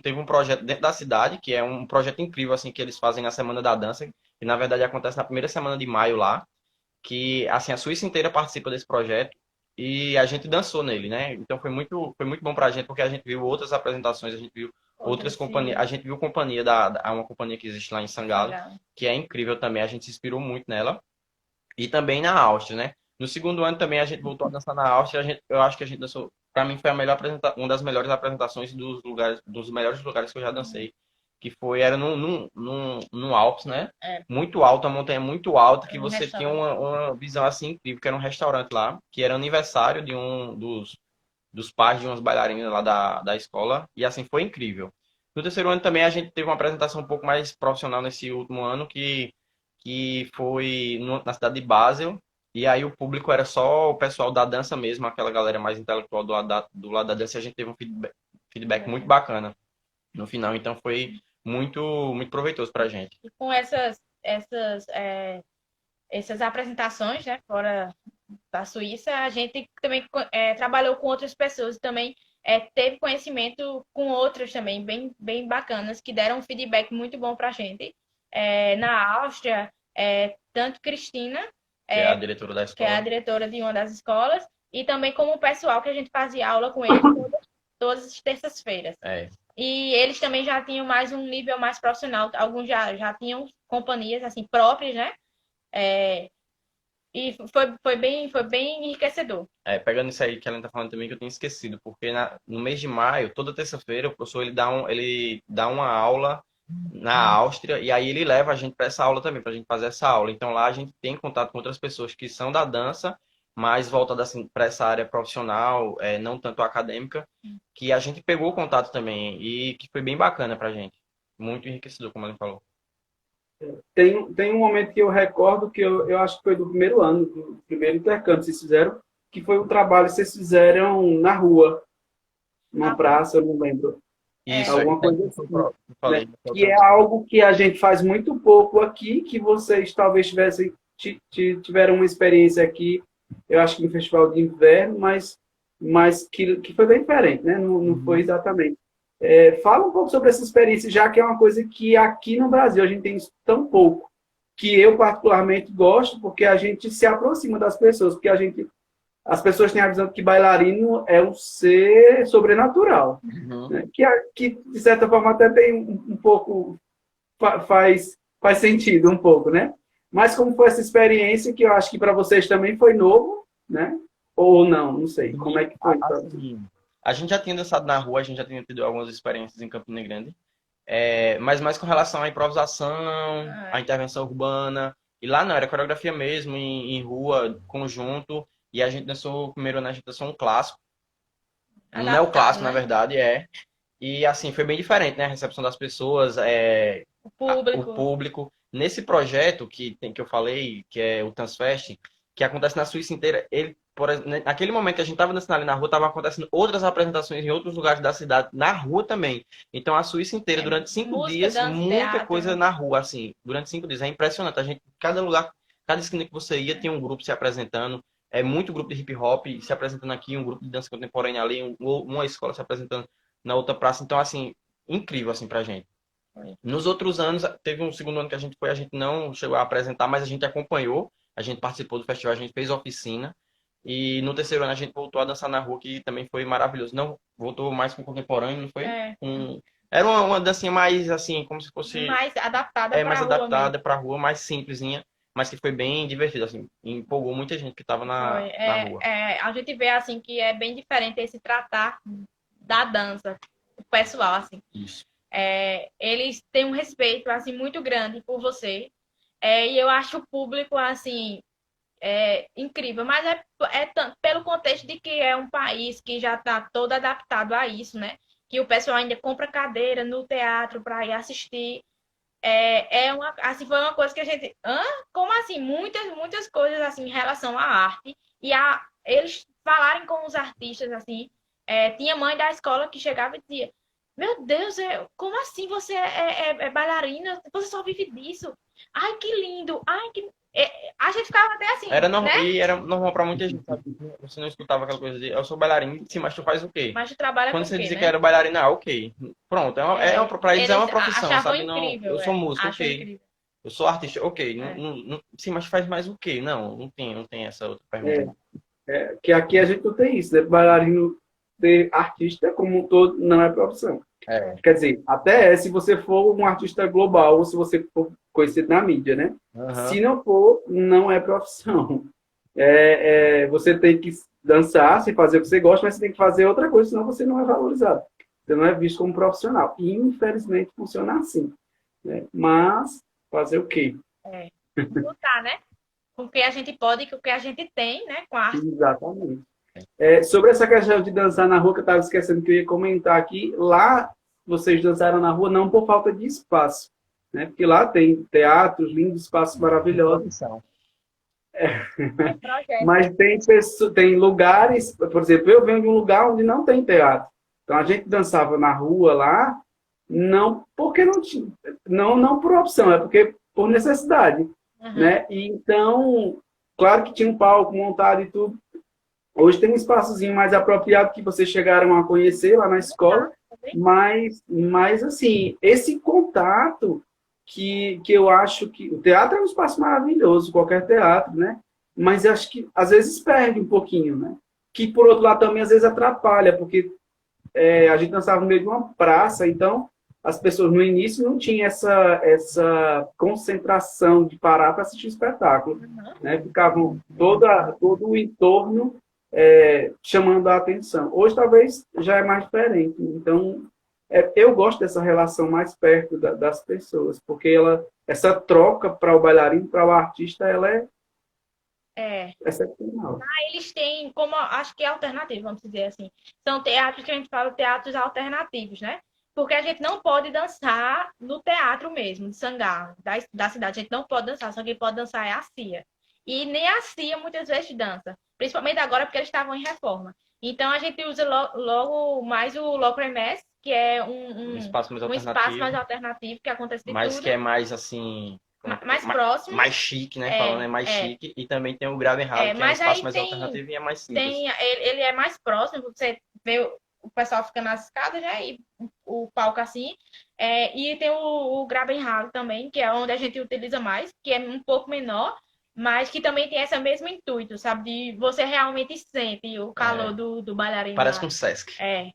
teve um projeto dentro da cidade, que é um projeto incrível, assim, que eles fazem na Semana da Dança, que na verdade acontece na primeira semana de maio lá, que, assim, a Suíça inteira participa desse projeto e a gente dançou nele, né? Então foi muito bom pra gente, porque a gente viu outras apresentações, a gente viu outras companhias, a gente viu uma companhia que existe lá em Sangalo, que é incrível também, a gente se inspirou muito nela, e também na Áustria, né? No segundo ano também a gente voltou a dançar na Áustria, eu acho que a gente dançou, para mim foi uma das melhores apresentações dos melhores lugares que eu já dancei, que era num Alpes, né? Muito alto, a montanha muito alta, que você tinha uma visão assim incrível, que era um restaurante lá, que era aniversário de um dos pais de umas bailarinas lá da escola, e assim foi incrível. No terceiro ano também a gente teve uma apresentação um pouco mais profissional nesse último ano, que foi na cidade de Basel. E aí o público era só o pessoal da dança mesmo, aquela galera mais intelectual do lado da dança, e a gente teve um feedback muito bacana no final, então foi muito proveitoso pra gente. E com essas apresentações, né, fora da Suíça, a gente também trabalhou com outras pessoas e também teve conhecimento com outras também, bem, bem bacanas, que deram um feedback muito bom pra gente. Na Áustria, tanto Cristina, que é a diretora da escola. Que é a diretora de uma das escolas, e também como o pessoal que a gente fazia aula com eles todas as terças-feiras. E eles também já tinham mais um nível mais profissional, alguns já tinham companhias assim próprias, né? E foi bem enriquecedor. Pegando isso aí que ela está falando também, que eu tinha esquecido, porque no mês de maio, toda terça-feira, o professor ele dá uma aula na Áustria, e aí ele leva a gente para essa aula também, para a gente fazer essa aula. Então lá a gente tem contato com outras pessoas que são da dança, mas voltadas assim, para essa área profissional, não tanto acadêmica, que a gente pegou contato também e que foi bem bacana para a gente. Muito enriquecedor, como ele falou. Tem um momento que eu recordo que eu acho que foi do primeiro ano, do primeiro intercâmbio que vocês fizeram, que foi um trabalho que vocês fizeram na rua, numa praça, eu não lembro. Isso, alguma coisa assim, né? Que é algo que a gente faz muito pouco aqui, que vocês talvez tiveram uma experiência aqui, eu acho que no Festival de Inverno, mas que foi bem diferente, né? Não foi exatamente. Fala um pouco sobre essa experiência, já que é uma coisa que aqui no Brasil a gente tem isso tão pouco. que eu particularmente gosto, porque a gente se aproxima das pessoas, porque as pessoas têm a visão de que bailarino é um ser sobrenatural, né? Que, de certa forma, até tem um pouco, faz sentido um pouco, né? Mas como foi essa experiência, que eu acho que para vocês também foi novo, né? Ou não sei. Como é que foi? Assim, a gente já tinha dançado na rua, a gente já tinha tido algumas experiências em Campina Grande, mas mais com relação à improvisação, à intervenção urbana. E lá não, era coreografia mesmo, em rua, conjunto. E a gente dançou, primeiro, né, a gente dançou um clássico. Um Adaptado, neoclássico, né? na verdade, E assim, foi bem diferente, né? A recepção das pessoas, O o público. público. Nesse projeto que eu falei, que é o Transfest, que acontece na Suíça inteira, naquele momento que a gente estava dançando ali na rua, estavam acontecendo outras apresentações em outros lugares da cidade, na rua também. Então a Suíça inteira, durante 5 música, dias, dança, muita teatro. coisa na rua, assim, durante 5 dias. É impressionante. A gente, cada lugar, cada esquina que você ia, tinha um grupo se apresentando. É muito grupo de hip hop se apresentando aqui, um grupo de dança contemporânea ali, uma escola se apresentando na outra praça. Então, assim, incrível, assim, pra gente. Nos outros anos, teve um segundo ano que a gente foi, a gente não chegou a apresentar, mas a gente acompanhou, a gente participou do festival, a gente fez oficina. E no terceiro ano a gente voltou a dançar na rua, que também foi maravilhoso. Não, voltou mais com contemporâneo, não foi? Era uma dancinha mais, assim, como se fosse... Mais adaptada mais pra rua adaptada mesmo. pra rua, mais simplesinha, mas que foi bem divertido, assim. Empolgou muita gente que tava na rua. A gente vê, assim, que é bem diferente esse tratar da dança, o pessoal, assim. Isso. Eles têm um respeito, assim, muito grande por você. E eu acho o público, assim, incrível. Mas pelo contexto de que é um país que já está todo adaptado a isso, né? Que o pessoal ainda compra cadeira no teatro para ir assistir. Assim, foi uma coisa que a gente... Como assim? Muitas coisas, assim, em relação à arte. E eles falarem com os artistas, assim. Tinha mãe da escola que chegava e dizia: Meu Deus, como assim você é bailarina? Você só vive disso. Ai, que lindo. Ai, que... a gente ficava até assim, né? E era normal pra muita gente, sabe? Você não escutava aquela coisa de eu sou bailarina, sim, mas tu faz o quê? Mas tu trabalha Quando com o você quê, dizia né? que era bailarina, ok. Pronto, pra eles é uma profissão, achavam sabe? Não, incrível, eu sou músico, acham ok. incrível. Eu sou artista, ok. Sim, mas faz mais o quê? Não tem essa outra pergunta. Que aqui a gente não tem isso, né? Bailarino ser artista como um todo não é profissão. Quer dizer, até se você for um artista global ou se você for conhecido na mídia, né? Se não for, não é profissão. Você tem que dançar, se fazer o que você gosta, mas você tem que fazer outra coisa, senão você não é valorizado. Você não é visto como profissional. E, infelizmente, funciona assim, né? Mas, fazer o quê? Lutar, né? Com o que a gente pode e com o que a gente tem, né? Com a arte. Exatamente. Sobre essa questão de dançar na rua, que eu estava esquecendo que eu ia comentar aqui, lá vocês dançaram na rua não por falta de espaço, né? Porque lá tem teatros, lindos espaços maravilhosos. Mas tem lugares, por exemplo, eu venho de um lugar onde não tem teatro. Então a gente dançava na rua lá, não porque não tinha, não por opção, é porque por necessidade, né? E então, claro que tinha um palco montado e tudo. Hoje tem um espaçozinho mais apropriado que vocês chegaram a conhecer lá na escola, mas assim, esse contato que eu acho que o teatro é um espaço maravilhoso, qualquer teatro, né? Mas eu acho que às vezes perde um pouquinho, né? Que por outro lado também às vezes atrapalha, porque a gente dançava no meio de uma praça, então as pessoas no início não tinham essa concentração de parar para assistir o espetáculo, né? Ficavam todo o entorno chamando a atenção. Hoje talvez já é mais diferente. Então, eu gosto dessa relação mais perto das pessoas, porque essa troca para o bailarino, para o artista, ela é excepcional. Eles têm, como acho que é alternativo, vamos dizer assim. São teatros que a gente fala teatros alternativos, né? Porque a gente não pode dançar no teatro mesmo, de Sangá, da cidade. A gente não pode dançar, só quem pode dançar é a CIA. E nem a CIA muitas vezes dança. Principalmente agora porque eles estavam em reforma. Então a gente usa logo mais o Locremess, que é um espaço mais alternativo que acontece de mas tudo. que é mais assim... mais próximo. Mais chique, né? Falando, é mais chique. E também tem o Gravenhall, que é um espaço mais alternativo e é mais simples. Ele é mais próximo, você vê o pessoal fica nas escadas, né? E o palco assim. E tem o Grabenhalle também, que é onde a gente utiliza mais, que é um pouco menor, mas que também tem esse mesmo intuito, sabe? De você realmente sente o calor É, do bailarino parece lá. com o Sesc. É.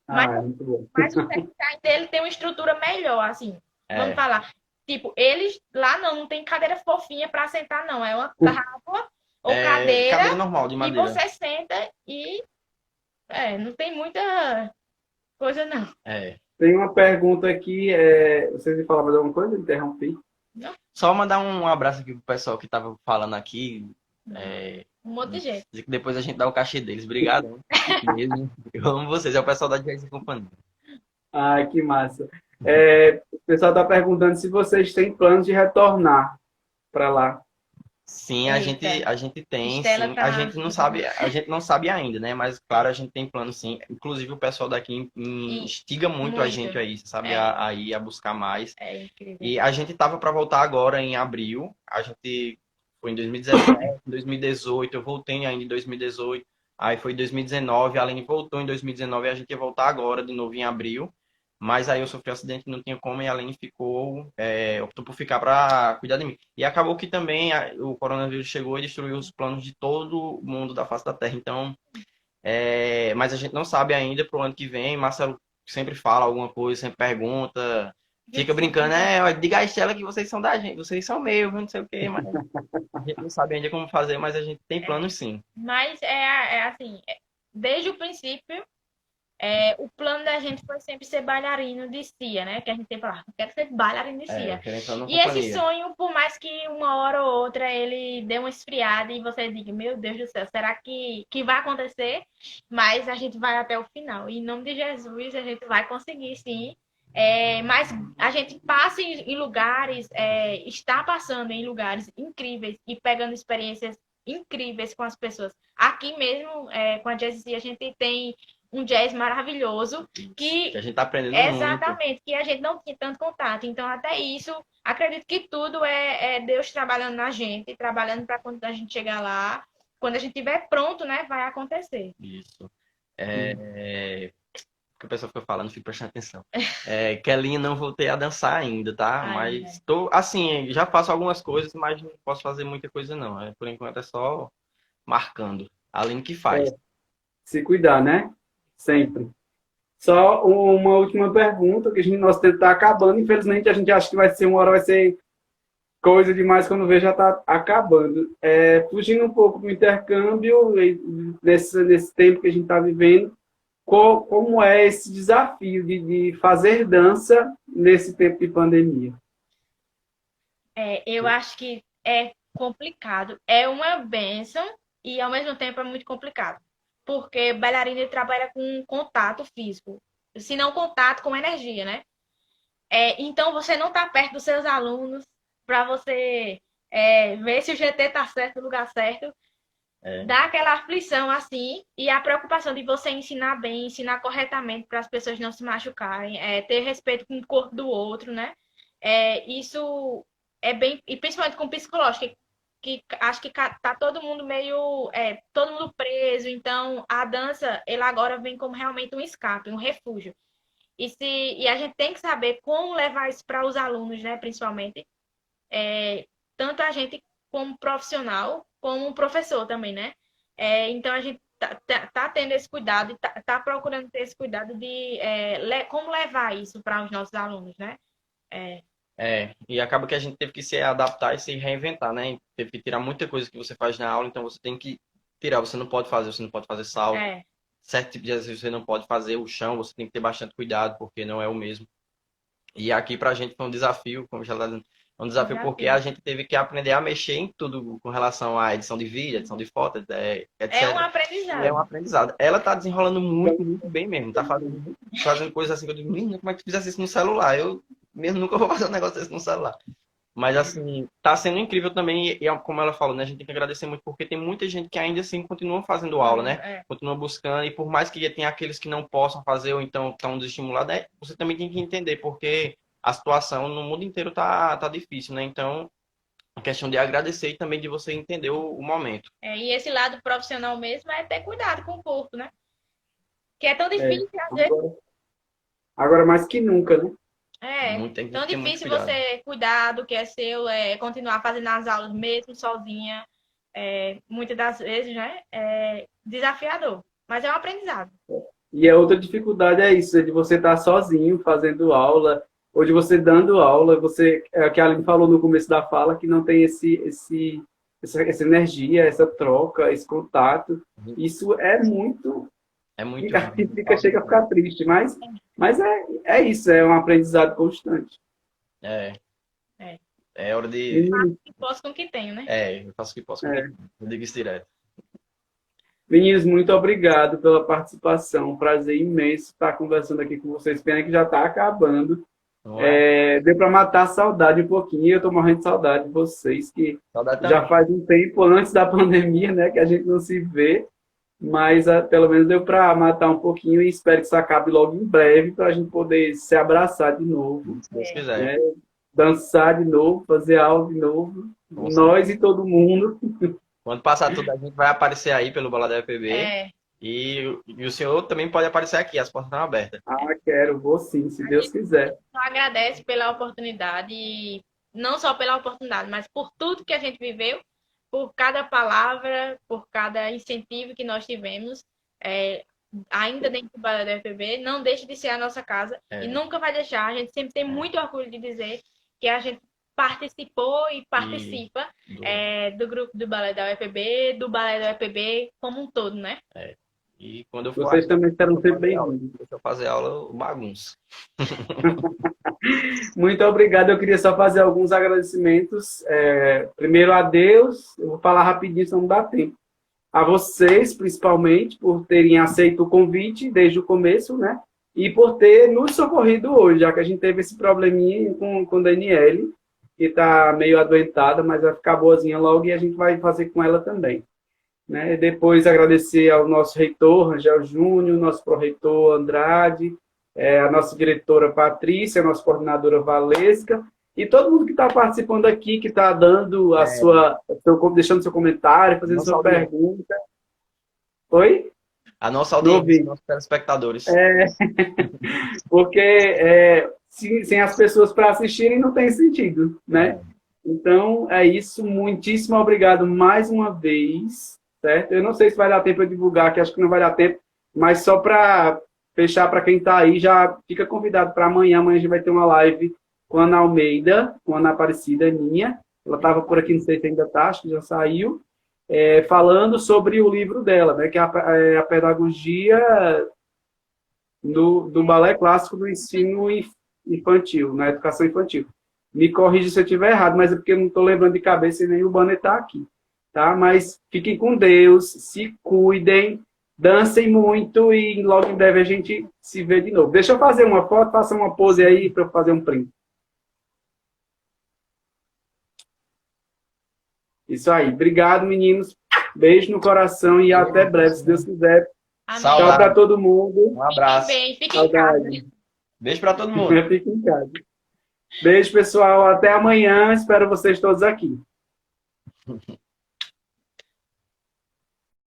Mas, Ah, é muito bom. mas o Sextime dele tem uma estrutura melhor, assim. Vamos É, falar. Tipo, eles lá não tem cadeira fofinha pra sentar, não. É uma tábua ou cadeira cadeira normal de e madeira. você senta e não tem muita coisa, não. É. Tem uma pergunta aqui, vocês me falaram mais alguma coisa? Eu interrompi. Não, Só mandar um abraço aqui pro pessoal que tava falando aqui. não. É, Um monte de gente. dizer que depois a gente dá o cachê deles. Obrigado. Mesmo. Eu amo vocês. É o pessoal da Jazz e Companhia. Ai, que massa. O pessoal está perguntando se vocês têm planos de retornar para lá. Sim, Eita, a gente tem, Estela sim. tá. A gente não sabe ainda, né? Mas claro, a gente tem plano, sim. Inclusive o pessoal daqui E instiga muito a muito. gente aí, sabe? É, A ir a buscar mais. é incrível. E a gente tava para voltar agora em abril. A gente foi em 2017, 2018, eu voltei ainda em 2018. Aí foi em 2019, a Aline voltou em 2019 e a gente ia voltar agora de novo em abril. Mas aí eu sofri um acidente, não tinha como, e a Aline ficou, optou por ficar para cuidar de mim. E acabou que também o coronavírus chegou e destruiu os planos de todo mundo da face da Terra. Então, mas a gente não sabe ainda pro ano que vem. Marcelo sempre fala alguma coisa, sempre pergunta, fica brincando, ó, diga a Estela que vocês são da gente, vocês são meus, não sei o quê, mas a gente não sabe ainda como fazer, mas a gente tem planos sim. Mas assim, desde o princípio, o plano da gente foi sempre ser bailarino de CIA, né? Que a gente sempre falava, quero ser bailarino de CIA. Querendo entrar numa E esse companhia. sonho, por mais que uma hora ou outra ele dê uma esfriada e você diga, meu Deus do céu, será que vai acontecer? Mas a gente vai até o final. E em nome de Jesus, a gente vai conseguir, sim. Mas a gente passa em lugares, está passando em lugares incríveis e pegando experiências incríveis com as pessoas. Aqui mesmo, com a Jessie, a gente tem um jazz maravilhoso Que que a gente tá aprendendo muito. exatamente que a gente não tinha tanto contato. Então, até isso, acredito que tudo é Deus trabalhando na gente, trabalhando para quando a gente chegar lá, quando a gente estiver pronto, né, vai acontecer. Isso. Que o pessoal fica falando, fico prestando atenção. Kelly, não voltei a dançar ainda, tá? Ai, Mas tô, assim, já faço algumas coisas, mas não posso fazer muita coisa não. Por enquanto é só marcando. A Aline que faz. Se cuidar, né? Sempre. Só uma última pergunta, que nosso tempo está acabando. Infelizmente, a gente acha que vai ser uma hora, vai ser coisa demais quando vê já está acabando. Fugindo um pouco do intercâmbio, nesse tempo que a gente está vivendo, como é esse desafio de fazer dança nesse tempo de pandemia? eu acho que é complicado. É uma bênção e, ao mesmo tempo, é muito complicado. Porque bailarina ele trabalha com contato físico, se não contato com energia, né? Então, você não está perto dos seus alunos para você ver se o GT está certo no lugar certo. Dá aquela aflição assim e a preocupação de você ensinar bem, ensinar corretamente para as pessoas não se machucarem, ter respeito com o corpo do outro, né? Isso é bem. E principalmente com o psicológico, que acho que tá todo mundo meio. Todo mundo preso. Então, a dança, ela agora vem como realmente um escape, um refúgio. E a gente tem que saber como levar isso para os alunos, né? Principalmente. Tanto a gente como profissional, como um professor também, né? Então a gente tá tendo esse cuidado, tá procurando ter esse cuidado de como levar isso para os nossos alunos, né? E acaba que a gente teve que se adaptar e se reinventar, né? Teve que tirar muita coisa que você faz na aula, então você tem que tirar. Você não pode fazer salto. É, Certo tipo de exercício você não pode fazer, o chão você tem que ter bastante cuidado, porque não é o mesmo. E aqui pra gente foi um desafio, como já tá dizendo, um desafio porque a desafio. gente teve que aprender a mexer em tudo com relação à edição de vídeo, edição de foto, É um etc. E é um aprendizado. aprendizado. Ela tá desenrolando muito, muito bem mesmo. Tá fazendo coisas assim que eu digo, menina, como é que tu fizesse isso no celular? Eu mesmo nunca vou fazer um negócio desse no celular. Mas assim, tá sendo incrível também, como ela falou, né? A gente tem que agradecer muito porque tem muita gente que ainda assim continua fazendo aula, né? Continua buscando, e por mais que tenha aqueles que não possam fazer ou então estão desestimulados, você também tem que entender, porque a situação no mundo inteiro tá difícil, né? Então, a questão de agradecer e também de você entender o momento. E esse lado profissional mesmo é ter cuidado com o corpo, né? Que é tão É, difícil, às vezes. agora mais que nunca, né? Muito, tem que tão ter muito difícil cuidado. você cuidar do que é seu, continuar fazendo as aulas mesmo sozinha. Muitas das vezes, né? É desafiador, mas é um aprendizado. E a outra dificuldade é isso, é de você estar sozinho fazendo aula, ou de você dando aula, você, é o que a Aline falou no começo da fala, que não tem essa energia, essa troca, esse contato. Isso é muito, É muito chega a ficar triste, mas é isso, é um aprendizado constante. É, É. é hora de. Meninos, Que posso com o que tenho, né? Eu faço o que posso. é, Eu digo isso direto. meninos, muito obrigado pela participação, um prazer imenso estar conversando aqui com vocês, pena que já está acabando. Não é? Deu para matar a saudade um pouquinho, eu estou morrendo de saudade de vocês, que Saudade já também. faz um tempo antes da pandemia, né, que a gente não se vê, mas pelo menos deu para matar um pouquinho e espero que isso acabe logo em breve para a gente poder se abraçar de novo, Se Deus quiser. né, dançar de novo, fazer aula de novo, Com nós e todo mundo. Quando passar tudo, a gente vai aparecer aí pelo Bola da FPB. É, E o senhor também pode aparecer aqui, as portas estão abertas. Vou sim, se Deus quiser. só agradece pela oportunidade, e não só pela oportunidade, mas por tudo que a gente viveu, por cada palavra, por cada incentivo que nós tivemos, ainda dentro do Balé da FPB, não deixe de ser a nossa casa e nunca vai deixar. A gente sempre tem muito orgulho de dizer que a gente participou e participa do grupo do Balé da UFPB, do Balé da UFPB como um todo, né? E quando eu for Vocês também serão sempre fazer aula, bem-vindos. deixa eu fazer aula, eu bagunço. Muito obrigado. Eu queria só fazer alguns agradecimentos. Primeiro a Deus, eu vou falar rapidinho, senão não dá tempo. A vocês, principalmente, por terem aceito o convite desde o começo, né? E por ter nos socorrido hoje, já que a gente teve esse probleminha com a Daniele, que está meio adoentada, mas vai ficar boazinha logo e a gente vai fazer com ela também. Né? Depois agradecer ao nosso reitor, Rangel Júnior, nosso pró-reitor Andrade, a nossa diretora Patrícia, a nossa coordenadora Valesca, e todo mundo que está participando aqui, que está dando deixando seu comentário, fazendo sua pergunta. Oi? A nossa audiência, nossos telespectadores. Porque sem as pessoas para assistirem não tem sentido, né? Então, é isso. Muitíssimo obrigado mais uma vez. Certo? Eu não sei se vai dar tempo de divulgar, que acho que não vai dar tempo, mas só para fechar para quem está aí, já fica convidado para amanhã. Amanhã a gente vai ter uma live com a Ana Almeida, com a Ana Aparecida, minha. Ela estava por aqui, não sei se ainda está, acho que já saiu, falando sobre o livro dela, né, que é a pedagogia do balé clássico do ensino infantil, na educação infantil. Me corrija se eu estiver errado, mas é porque eu não estou lembrando de cabeça e nem o banner está aqui. Tá? Mas fiquem com Deus, se cuidem, dancem muito e logo em breve a gente se vê de novo. Deixa eu fazer uma foto, faça uma pose aí para eu fazer um print. Isso aí. Obrigado, meninos. Beijo no coração e até breve, se Deus quiser. Amém. Tchau para todo mundo. Um abraço. Fiquem bem, fiquem em casa. Beijo para todo mundo. Fiquem em casa. Beijo, pessoal. Até amanhã. Espero vocês todos aqui.